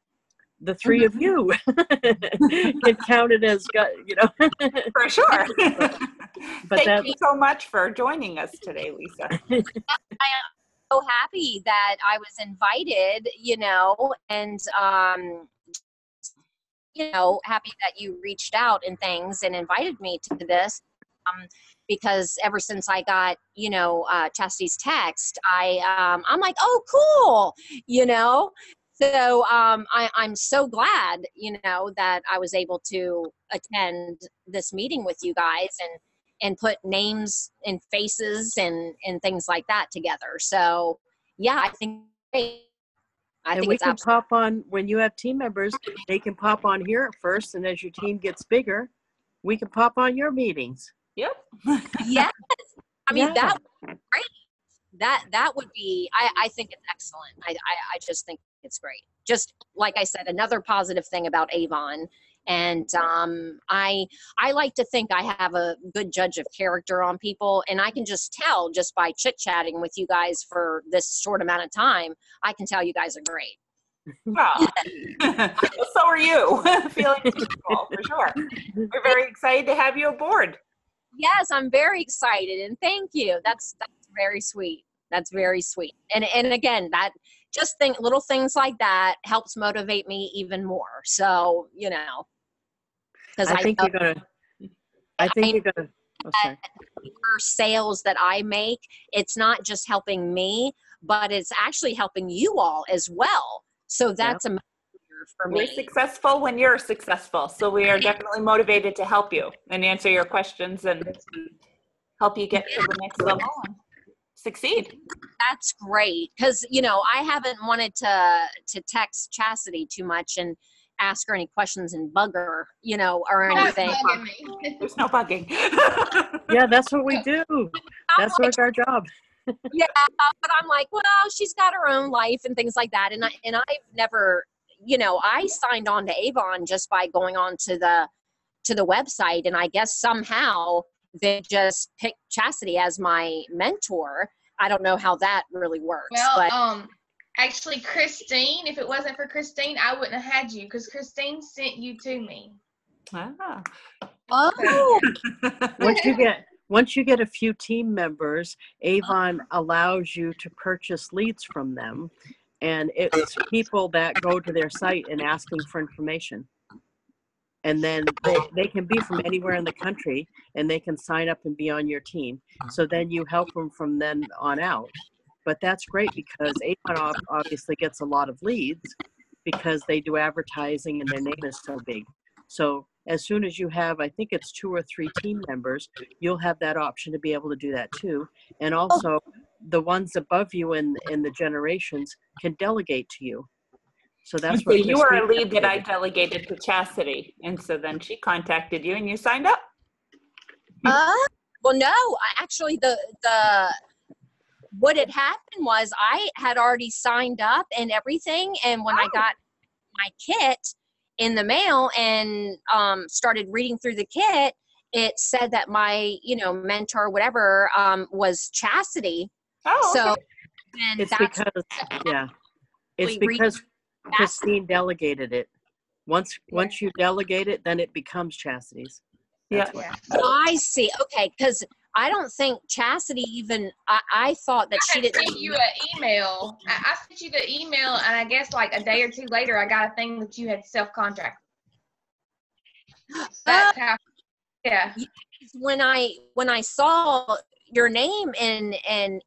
the 3 of you can count it as, For sure. But Thank you so much for joining us today, Lisa. I am so happy that I was invited, and happy that you reached out and things and invited me to this. Because ever since I got, Chastity's text, I'm like, oh, cool, So I'm so glad, that I was able to attend this meeting with you guys and put names and faces and things like that together. So yeah, I think we can pop on when you have team members. They can pop on here at first, and as your team gets bigger, we can pop on your meetings. Yep. Yes. I mean, Yeah. that would be great. That would be, I think it's excellent. I just think it's great. Just like I said, another positive thing about Avon. And I like to think I have a good judge of character on people, and I can just tell just by chit-chatting with you guys for this short amount of time, I can tell you guys are great. Oh. So are you. Feeling comfortable, for sure. We're very excited to have you aboard. Yes, I'm very excited, and thank you. That's very sweet. That's very sweet. And again, that just little things like that helps motivate me even more. So, because I think you're gonna. Oh, sorry. For sales that I make, it's not just helping me, but it's actually helping you all as well. So that's a motivator for me. We're successful when you're successful. So we are definitely motivated to help you and answer your questions and help you get to the next level and succeed. That's great. Because, I haven't wanted to text Chastity too much and ask her any questions and bug her, or anything. There's no bugging. Yeah, that's what we do. That's like our job. Yeah, but I'm like, well, she's got her own life and things like that. And I've never, I signed on to Avon just by going on to the website, and I guess somehow they just picked Chastity as my mentor. I don't know how that really works. Well, but actually, Kristine, if it wasn't for Kristine, I wouldn't have had you, because Kristine sent you to me. Ah. oh, Once you get a few team members, Avon allows you to purchase leads from them, and it's people that go to their site and asking for information. And then they can be from anywhere in the country, and they can sign up and be on your team. So then you help them from then on out. But that's great because Avon obviously gets a lot of leads because they do advertising and their name is so big. So as soon as you have, I think it's 2 or 3 team members, you'll have that option to be able to do that too. And also the ones above you in the generations can delegate to you. So that's so what you were a Kristine lead that I delegated to Chastity. And so then she contacted you and you signed up? well, no, actually what had happened was I had already signed up and everything. And when I got my kit in the mail and started reading through the kit, it said that my, mentor, whatever, was Chastity. Oh, so okay. and It's that's because Kristine delegated it. Once you delegate it, then it becomes Chastity's. Yeah. I see. Okay, because I don't think Chastity even. I thought that she didn't. Sent you an email. I sent you the email, and I guess like a day or two later, I got a thing that you had self-contracted. That's how. Yeah. When I saw your name and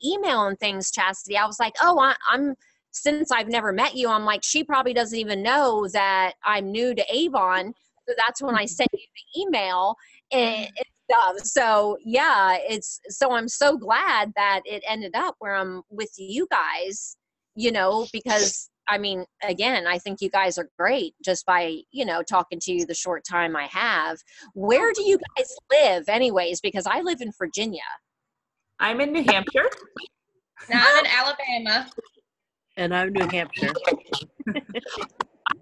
email and things, Chastity, I was like, oh, I'm. Since I've never met you, I'm like, she probably doesn't even know that I'm new to Avon. So that's when I sent you the email and stuff. So yeah, so I'm so glad that it ended up where I'm with you guys, because I mean, again, I think you guys are great just by, talking to you the short time I have. Where do you guys live anyways? Because I live in Virginia. I'm in New Hampshire. No, I'm in Alabama. And I'm New Hampshire. I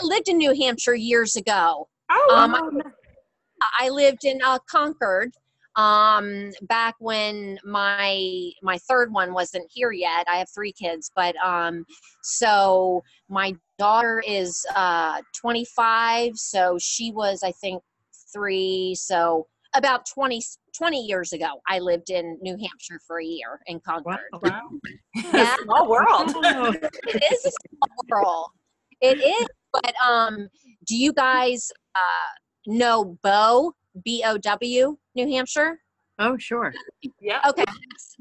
lived in New Hampshire years ago. Oh, I lived in Concord back when my third one wasn't here yet. I have 3 kids, but so my daughter is 25, so she was, I think, 3. So about 20 years ago, I lived in New Hampshire for a year in Concord. wow. Yeah. Small world. It is a small world. It is. But do you guys know Bow, B-O-W, New Hampshire? Oh, sure. Yeah. Okay,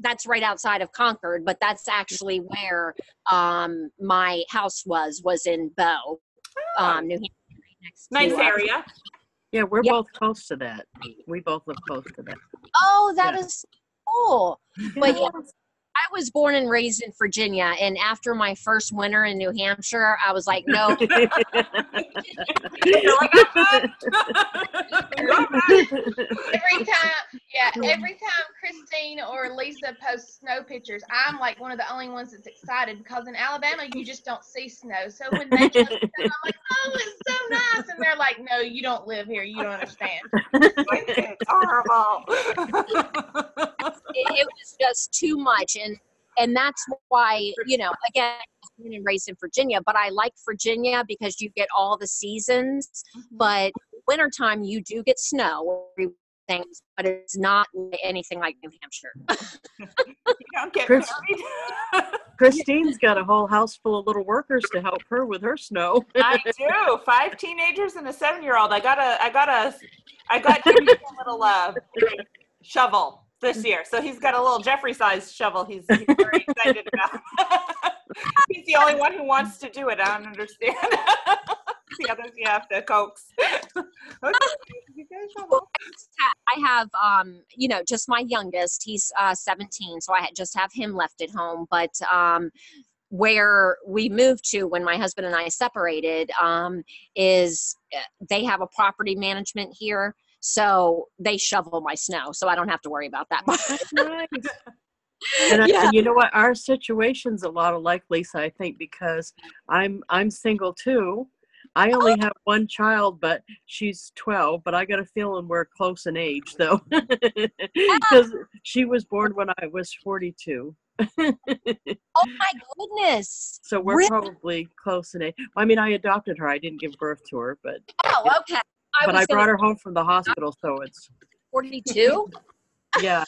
that's right outside of Concord, but that's actually where my house was in Bow, New Hampshire. Next Nice to, area. Yeah, we're Yep. both close to that. We both live close to that. Oh, that Yeah. is cool. But yeah, I was born and raised in Virginia, and after my first winter in New Hampshire, I was like, no. You're like, Every time Kristine or Lisa posts snow pictures, I'm like one of the only ones that's excited because in Alabama you just don't see snow. So when they post it, I'm like, oh, it's so nice, and they're like, no, you don't live here, you don't understand. it's horrible. It was just too much, and that's why, you know, again, I was born and raised in Virginia, but I like Virginia because you get all the seasons. But wintertime you do get snow, things, but it's not anything like New Hampshire. You don't get Chris- married. Christine's got a whole house full of little workers to help her with her snow. I do. 5 teenagers and a 7-year-old. I got Jimmy a little shovel this year. So he's got a little Jeffrey-sized shovel he's very excited about. He's the only one who wants to do it. I don't understand. The others you have to coax. Okay. I have, you know, just my youngest. He's 17, so I just have him left at home. But where we moved to when my husband and I separated is they have a property management here, so they shovel my snow, so I don't have to worry about that. Nice. And you know what? Our situation's a lot alike, Lisa, I think, because I'm single too. I only have one child, but she's 12, but I got a feeling we're close in age, though, because she was born when I was 42. Oh my goodness. So we're Really? probably close in age. I mean, I adopted her. I didn't give birth to her, but Oh, okay. I brought her home from the hospital, so it's 42. yeah.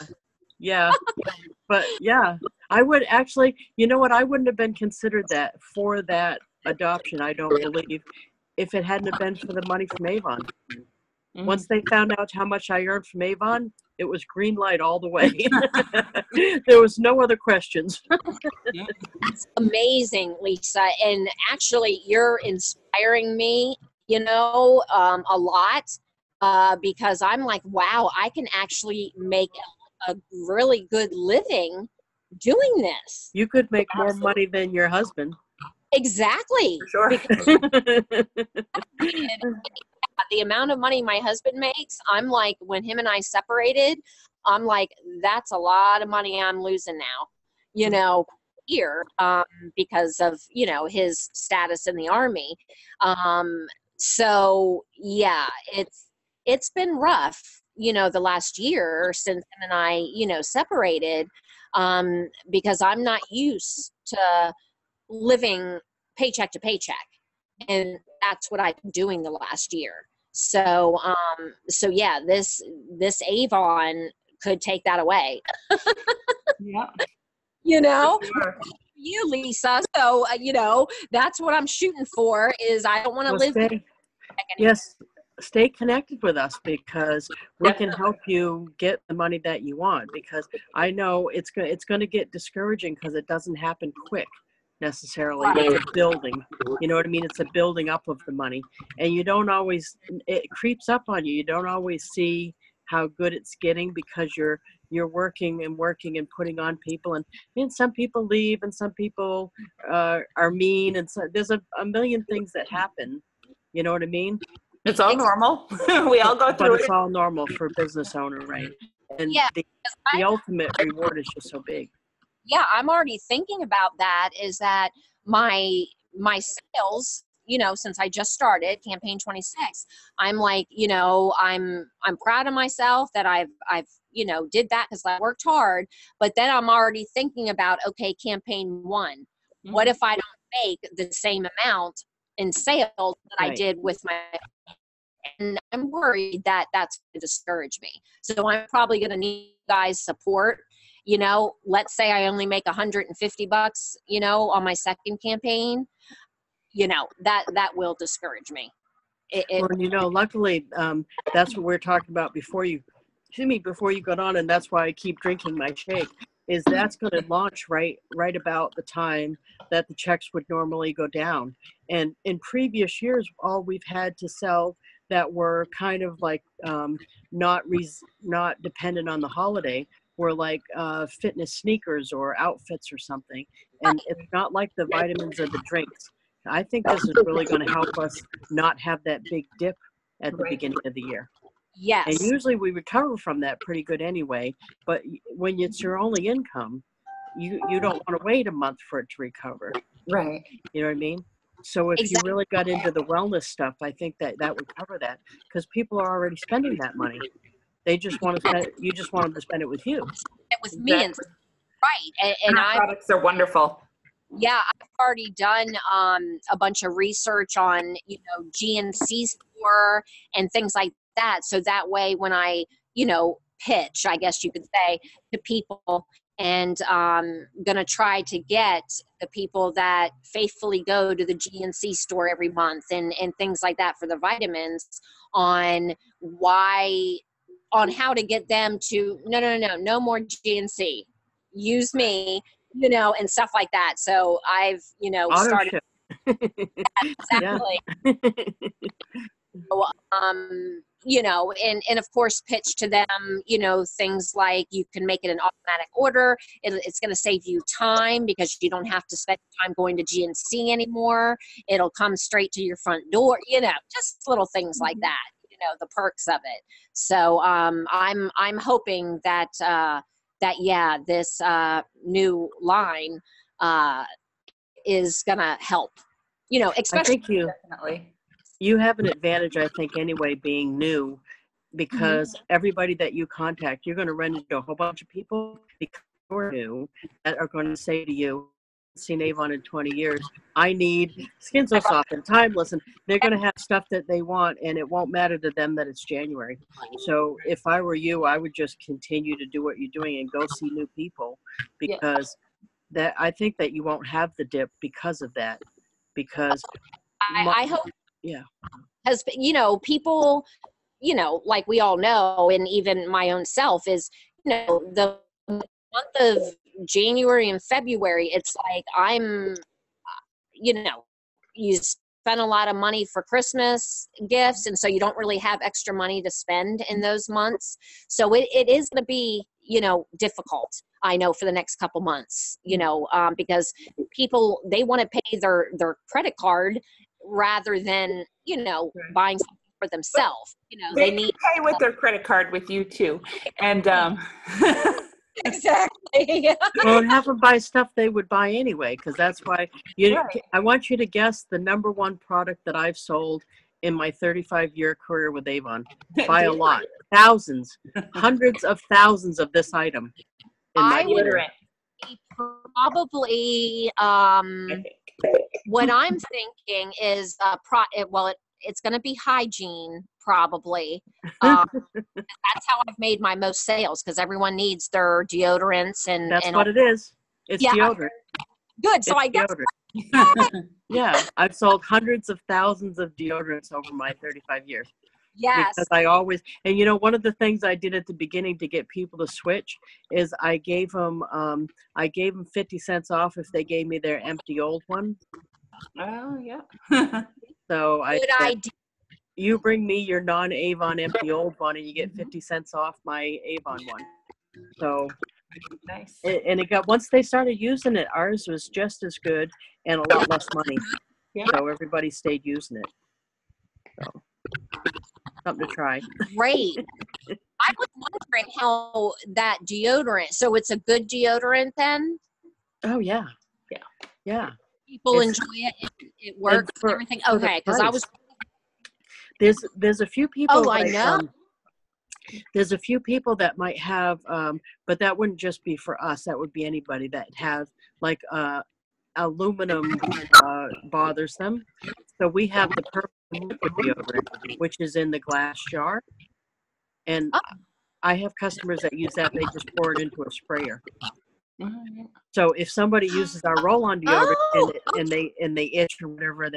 But yeah, I would actually, you know what? I wouldn't have been considered that for that adoption, I don't believe, if it hadn't have been for the money from Avon. Once they found out how much I earned from Avon, it was green light all the way. There was no other questions. That's amazing, Lisa. And actually, you're inspiring me, you know, a lot because I'm like, wow, I can actually make a really good living doing this. You could make more money than your husband. Exactly. For sure. The amount of money my husband makes, I'm like, when him and I separated, I'm like, that's a lot of money I'm losing now, you know, here, because of, you know, his status in the Army. So yeah, it's been rough, you know, the last year since him and I, you know, separated, because I'm not used to living paycheck to paycheck. And that's what I've been doing the last year. So, so yeah, this Avon could take that away. Yeah. You know, Sure. you, Lisa. So, you know, that's what I'm shooting for is I don't want to live. Yes. Stay connected with us because we can Definitely. help you get the money that you want, because I know it's going to get discouraging because it doesn't happen quick necessarily. It's a building, you know what I mean? It's a building up of the money, and you don't always, it creeps up on you. You don't always see how good it's getting because you're working and putting on people, and some people leave and some people are mean, and so there's a million things that happen, you know what I mean? It's all normal. We all go But through it's it. all normal for a business owner, right? And Yeah, the ultimate reward is just so big. Yeah, I'm already thinking about that, is that my sales, you know, since I just started campaign 26, I'm like, you know, I'm proud of myself that I've you know, did that because I worked hard, but then I'm already thinking about, okay, campaign 1, what if I don't make the same amount in sales that I Right. did with my, and I'm worried that that's going to discourage me. So I'm probably going to need you guys' support. You know, let's say I only make $150, you know, on my second campaign, you know, that will discourage me. Well, you know, luckily, that's what we're talking about before you got on, and that's why I keep drinking my shake, is that's going to launch right about the time that the checks would normally go down. And in previous years, all we've had to sell that were kind of like not dependent on the holiday were like fitness sneakers or outfits or something. And it's not like the vitamins or the drinks. I think this is really going to help us not have that big dip at the beginning of the year. Yes. And usually we recover from that pretty good anyway. But when it's your only income, you don't want to wait a month for it to recover. Right. You know what I mean? So if you really got into the wellness stuff, I think that would cover that, because people are already spending that money. They just want to spend it. You just want them to spend it with you. With me, and right. And our products are wonderful. Yeah, I've already done a bunch of research on, GNC store and things like that. So that way when I, pitch, I guess you could say, to people, and going to try to get the people that faithfully go to the GNC store every month and things like that for the vitamins on how to get them to, no more GNC. Use me. And stuff like that. So I've, started. Exactly. So, and of course pitch to them, things like you can make it an automatic order. It's going to save you time because you don't have to spend time going to GNC anymore. It'll come straight to your front door, just little things like that, the perks of it. So I'm hoping that, this new line is gonna help. Especially. I think Definitely. you have an advantage, I think, anyway, being new, because everybody that you contact, you're going to run into a whole bunch of people because you're new that are going to say to you, seen Avon in 20 years, I need Skin So Soft and Timeless, and they're going to have stuff that they want, and it won't matter to them that it's January. So if I were you, I would just continue to do what you're doing and go see new people, because that I think that you won't have the dip because of that. Because I hope, yeah, has people, like we all know, and even my own self is, the month of January and February, it's like I'm, you spend a lot of money for Christmas gifts, and so you don't really have extra money to spend in those months. So it is going to be, difficult, I know, for the next couple months, because people, they want to pay their credit card rather than, buying something for themselves. They need to pay with their credit card with you too. And exactly. Well, and have them buy stuff they would buy anyway, because that's why I want you to guess the number one product that I've sold in my 35-year career with Avon by a lot. Thousands, hundreds of thousands of this item. I would probably, what I'm thinking is, it's going to be hygiene, probably. That's how I've made my most sales, because everyone needs their deodorants and that's what it is. It's deodorant. Good. So I guess. Yeah, I've sold hundreds of thousands of deodorants over my 35 years. Yes. Because I always, and one of the things I did at the beginning to get people to switch is I gave them 50 cents off if they gave me their empty old one. Oh yeah. So Good idea. You bring me your non-Avon empty old one, and you get 50 cents off my Avon one. So nice. And it got, once they started using it, ours was just as good and a lot less money. Yeah. So everybody stayed using it. So something to try. Great. I was wondering how that deodorant. So it's a good deodorant then? Oh yeah. People enjoy it. It works and everything. Okay, because I was. There's a few people. Oh, I know. There's a few people that might have, but that wouldn't just be for us. That would be anybody that have like aluminum bothers them. So we have the purple liquid deodorant, which is in the glass jar, and I have customers that use that. They just pour it into a sprayer. So if somebody uses our roll-on deodorant and they itch or whatever,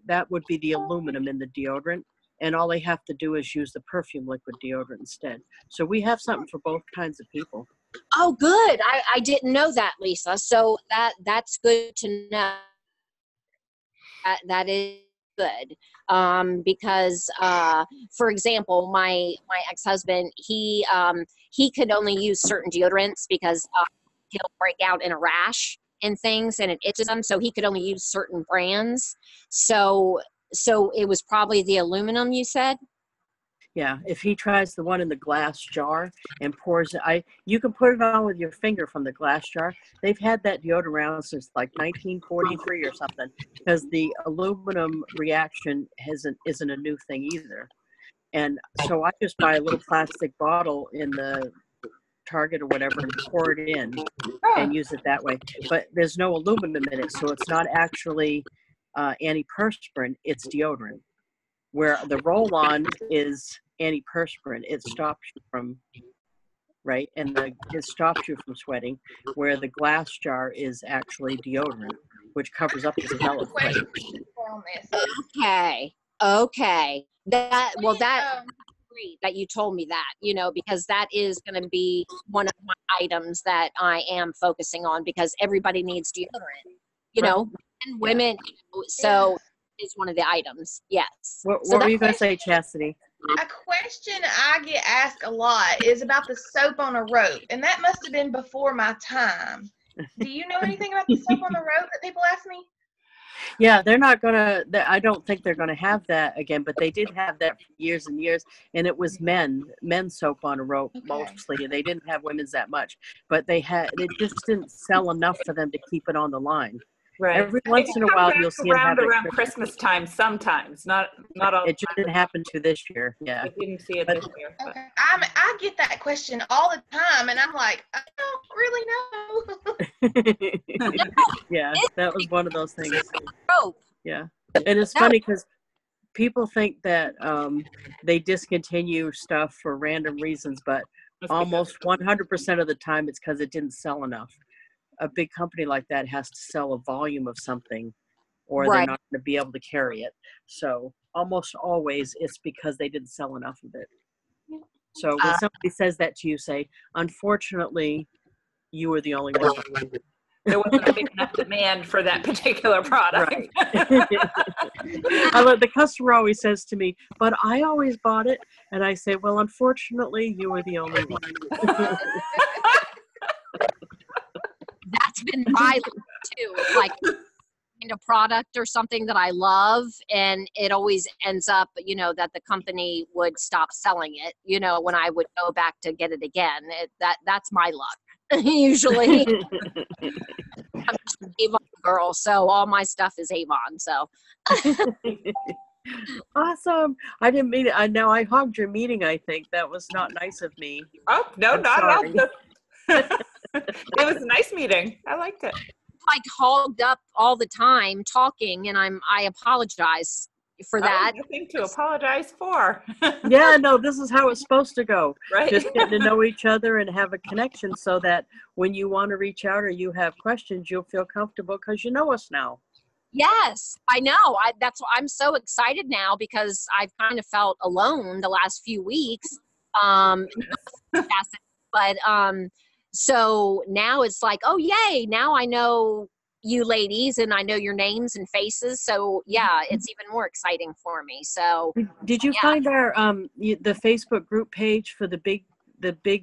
that would be the aluminum in the deodorant. And all they have to do is use the perfume liquid deodorant instead. So we have something for both kinds of people. Oh, good. I didn't know that, Lisa. So that's good to know. That is good. Because for example, my ex-husband, he could only use certain deodorants because he'll break out in a rash and things, and it itches him, so he could only use certain brands. So it was probably the aluminum, you said? Yeah, if he tries the one in the glass jar and pours it, you can put it on with your finger from the glass jar. They've had that deodorant around since like 1943 or something, because the aluminum reaction isn't a new thing either. And so I just buy a little plastic bottle in the Target or whatever and pour it in and use it that way. But there's no aluminum in it, so it's not actually antiperspirant, it's deodorant. Where the roll-on is antiperspirant, it stops you from, right? And it stops you from sweating, where the glass jar is actually deodorant, which covers up the smell of sweat. Okay. That great that you told me that, because that is going to be one of my items that I am focusing on, because everybody needs deodorant, and women. So is one of the items. Yes. What were you going to say, Chastity? A question I get asked a lot is about the soap on a rope, and that must have been before my time. Do you know anything about the soap on the rope that people ask me? Yeah, they're not going to, I don't think they're going to have that again, but they did have that for years and years, and it was men's soap on a rope mostly, and they didn't have women's that much, but it just didn't sell enough for them to keep it on the line. Right. Every once in a while, you'll see them have it around Christmas time sometimes, not all. It just didn't happen to this year. Yeah. I didn't see it this year. Okay. I get that question all the time, and I'm like, I don't really know. Yeah, that was one of those things. Oh. Yeah. And it's funny because people think that they discontinue stuff for random reasons, but almost 100% of the time it's because it didn't sell enough. A big company like that has to sell a volume of something, or they're not going to be able to carry it. So almost always it's because they didn't sell enough of it. So when somebody says that to you, say, unfortunately, you were the only one. There wasn't a big enough demand for that particular product. Right. The customer always says to me, but I always bought it. And I say, well, unfortunately, you were the only one. That's been my too. Like a product or something that I love, and it always ends up, that the company would stop selling it, when I would go back to get it again. That's my luck. Usually. I'm just an Avon girl, so all my stuff is Avon. So awesome. I didn't mean it. Now I hogged your meeting. I think that was not nice of me. Oh no, not at all. It was a nice meeting. I liked it. Like hogged up all the time talking, and I apologize for that. Nothing to apologize for. Yeah, no, this is how it's supposed to go. Right. Just getting to know each other and have a connection, so that when you want to reach out or you have questions, you'll feel comfortable because you know us now. Yes, I know. That's why I'm so excited now, because I've kind of felt alone the last few weeks. But so now it's like, oh yay, now I know you ladies and I know your names and faces. So yeah, it's even more exciting for me. So did you find our the Facebook group page for the big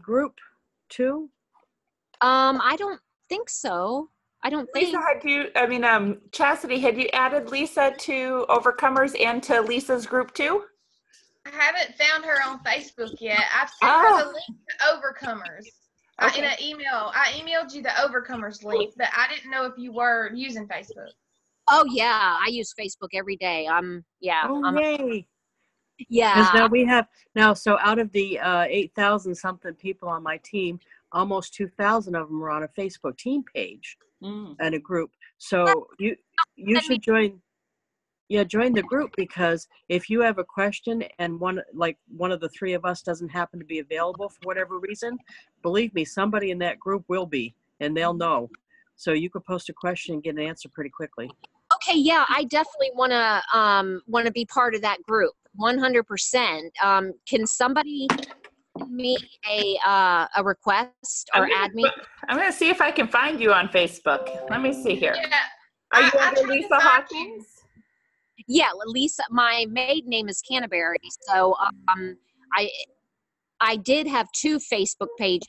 group too? I don't think so. I don't think. Lisa, Chastity, had you added Lisa to Overcomers and to Lisa's group too? I haven't found her on Facebook yet. I've sent her the link to Overcomers. In an email. I emailed you the Overcomers link, but I didn't know if you were using Facebook. Oh yeah, I use Facebook every day. Yay. Yeah. Because now we have so out of the 8,000 something people on my team, almost 2,000 of them are on a Facebook team page and a group. So you should join. Yeah, join the group, because if you have a question and one of the three of us doesn't happen to be available for whatever reason, believe me, somebody in that group will be, and they'll know. So you could post a question and get an answer pretty quickly. Okay, yeah, I definitely want to be part of that group. 100%. Can somebody send me a request or add me? I'm gonna see if I can find you on Facebook. Let me see here. Yeah. Are you I under tried to Lisa find Hawkins? Yeah, Lisa. My maiden name is Canterbury, so I did have 2 Facebook pages.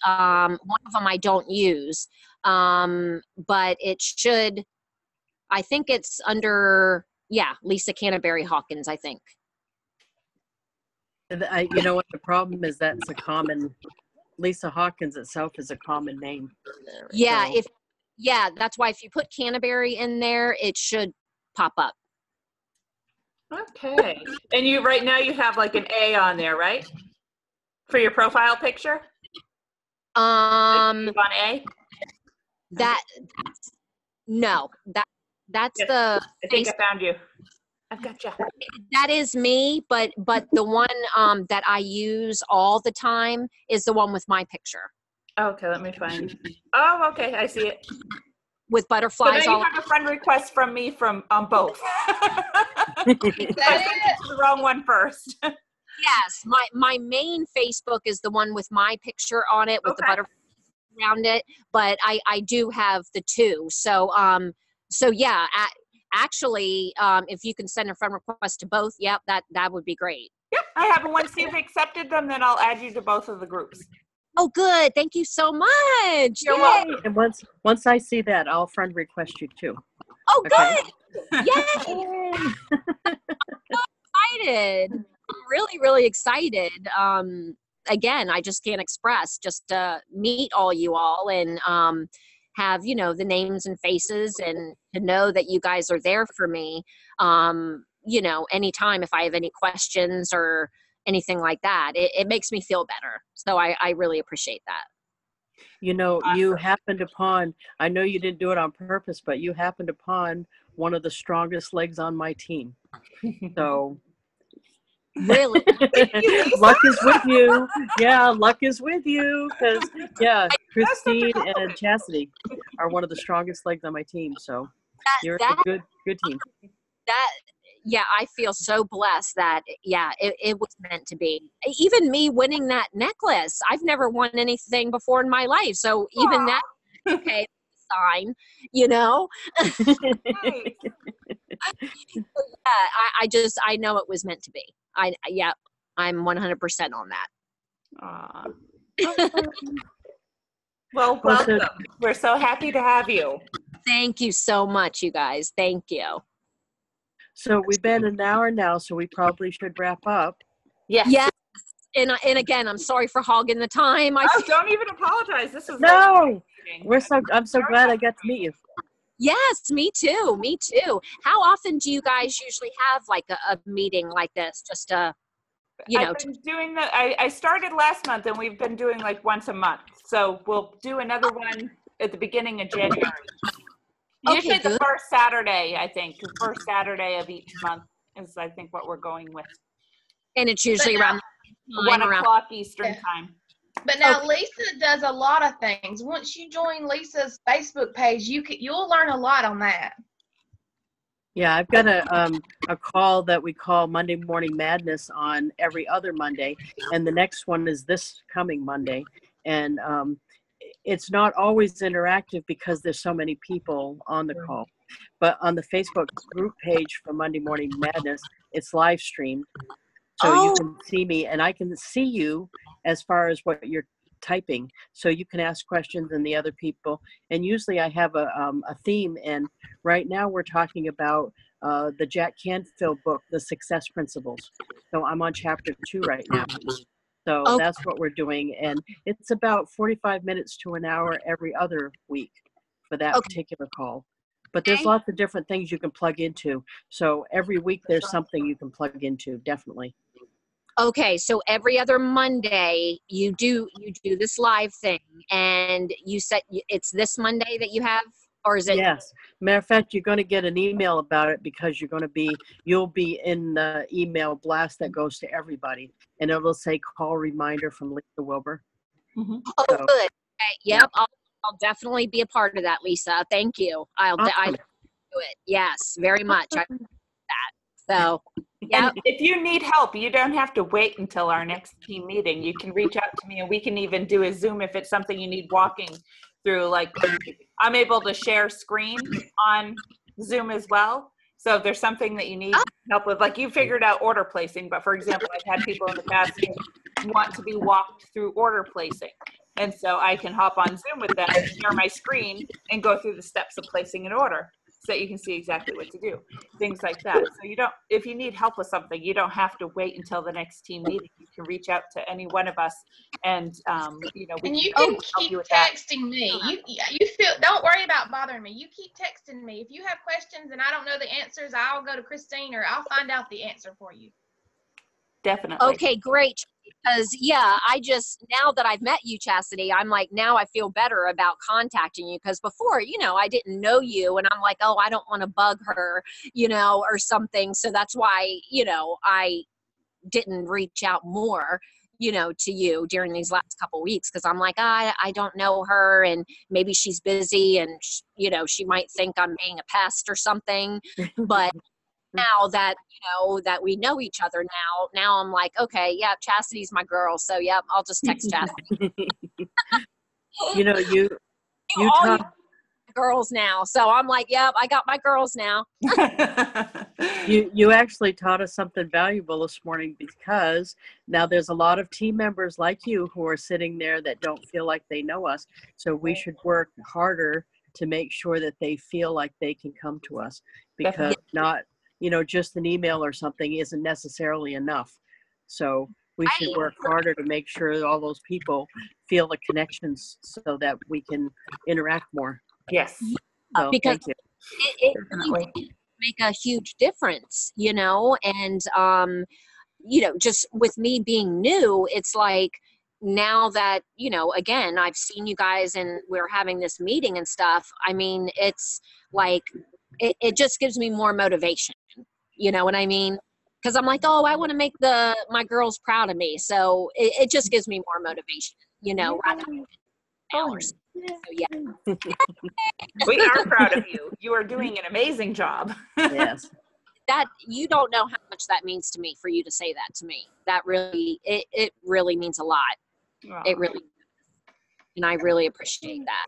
One of them I don't use, but it should. I think it's under Lisa Canterbury Hawkins. I think. You know what the problem is? That's a common. Lisa Hawkins itself is a common name. Yeah, So, that's why if you put Canterbury in there, it should pop up. Okay. And you right now you have like an A on there, right? For your profile picture? On A? That's Yes, the I think face. I found you. I've got you. That is me, but the one that I use all the time is the one with my picture Okay, let me find. Oh, okay, I see it. with So butterflies now you all. have a friend request from me from on both. I Is sent that it to the wrong one first. Yes, my main Facebook is the one with my picture on it with the Okay. butterflies around it, but I do have the 2. So yeah, actually, if you can send a friend request to both, that would be great. Yep, I have. Once you've accepted them, then I'll add you to both of the groups. Oh, good. Thank you so much. You're Yay. welcome. and once I see that, I'll friend request you too. Oh, Okay. good. Yay. Excited. I'm really, really excited. Again, I just can't express just to meet all you all and have, the names and faces and to know that you guys are there for me. Anytime if I have any questions or anything like that, it makes me feel better. So I really appreciate that. You happened upon, I know you didn't do it on purpose, but you happened upon one of the strongest legs on my team. So Really? luck is with you. Yeah, luck is with you. Because, Kristine and Chastity are one of the strongest legs on my team. So you're a good team. I feel so blessed that, it was meant to be. Even me winning that necklace, I've never won anything before in my life. So even that, okay, sign, Nice. I know it was meant to be. I'm 100% on that. Aw. Well, welcome. We're so happy to have you. Thank you so much, you guys. Thank you. So we've been an hour now, so we probably should wrap up. Yes. Yes. And again, I'm sorry for hogging the time. Don't even apologize. This was No. I'm so glad I got to meet you. Yes, me too. Me too. How often do you guys usually have like a meeting like this? Just I've been doing I started last month and we've been doing like once a month. So we'll do another one at the beginning of January. Usually the first Saturday, I think. The first Saturday of each month is I think what we're going with. And it's usually around 1 o'clock Eastern time. But now Lisa does a lot of things. Once you join Lisa's Facebook page, you'll learn a lot on that. Yeah, I've got a call that we call Monday Morning Madness on every other Monday, and the next one is this coming Monday. And it's not always interactive because there's so many people on the call. But on the Facebook group page for Monday Morning Madness, it's live streamed. So you can see me and I can see you as far as what you're typing. So you can ask questions and the other people. And usually I have a theme. And right now we're talking about the Jack Canfield book, The Success Principles. So I'm on chapter 2 right now. So that's what we're doing. And it's about 45 minutes to an hour every other week for that particular call. But there's lots of different things you can plug into. So every week there's something you can plug into, definitely. Okay, so every other Monday you do this live thing, and you said it's this Monday that you have, or is it? Yes. Matter of fact, you're going to get an email about it because you'll be in the email blast that goes to everybody, and it'll say call reminder from Lisa Wilber. Mm-hmm. Oh, so, good. Okay, yep, I'll definitely be a part of that, Lisa. Thank you. Awesome. it. Yes, very much. I that. So, yeah. And if you need help, you don't have to wait until our next team meeting. You can reach out to me, and we can even do a Zoom if it's something you need walking through. Like, I'm able to share screen on Zoom as well. So if there's something that you need help with, like you figured out order placing, but for example, I've had people in the past who want to be walked through order placing. And so I can hop on Zoom with them, share my screen, and go through the steps of placing an order so that you can see exactly what to do, things like that. So you don't, if you need help with something, you don't have to wait until the next team meeting. You can reach out to any one of us, and you know, we And you can can help keep you with that. texting me. You feel, don't worry about bothering me. You keep texting me. If you have questions and I don't know the answers, I'll go to Kristine or I'll find out the answer for you. Definitely. Okay, great. Because yeah, I just, now that I've met you, Chastity, I'm like, now I feel better about contacting you, because before, you know, I didn't know you, and I'm like, oh, I don't want to bug her, you know, or something. So that's why, you know, I didn't reach out more, you know, to you during these last couple of weeks, because I'm like, I don't know her, and maybe she's busy, and you know, she might think I'm being a pest or something. But now that, you know, that we know each other now I'm like, okay, yeah, Chastity's my girl, so yep, I'll just text Chastity. You know, you all you talk, girls now, so I'm like, yep, I got my girls now. you actually taught us something valuable this morning, because now there's a lot of team members like you who are sitting there that don't feel like they know us. So we should work harder to make sure that they feel like they can come to us, because Definitely. not, you know, just an email or something isn't necessarily enough. So we should work harder to make sure that all those people feel the connections so that we can interact more. Yes. So Because thank you. it really did make a huge difference, you know, and you know, just with me being new, it's like, now that, you know, again, I've seen you guys and we're having this meeting and stuff, I mean, it's like, it just gives me more motivation, you know what I mean? Because I'm like, oh, I want to make my girls proud of me, so it just gives me more motivation, you know, rather than hours. So yeah, We are proud of you. You are doing an amazing job. Yes. that, you don't know how much that means to me for you to say that to me. That really, it really means a lot. Aw. It really, and I really appreciate that.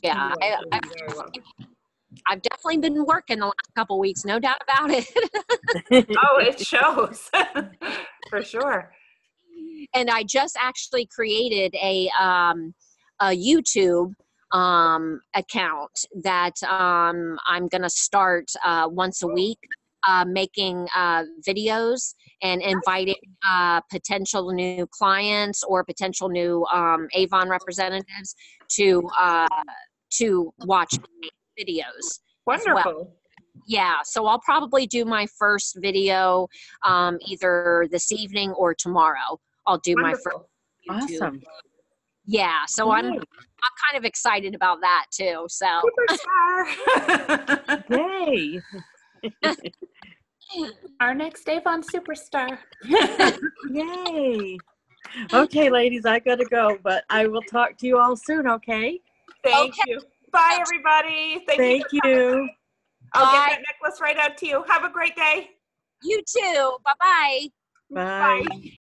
Yeah, You're very welcome. I've definitely been working the last couple of weeks, no doubt about it. Oh, it shows. For sure. And I just actually created a YouTube account that I'm going to start once a week, making videos and inviting potential new clients or potential new Avon representatives to watch videos. Wonderful. Well. Yeah, so I'll probably do my first video either this evening or tomorrow. I'll do my first YouTube. Awesome. Yeah, so I'm kind of excited about that too. So Superstar. Yay. Our next Avon superstar. Yay. Okay, ladies, I gotta go, but I will talk to you all soon, okay? Thank you. Bye, everybody. Thank you. I'll Bye. get that necklace right out to you. Have a great day. you too. Bye-bye. Bye. Bye.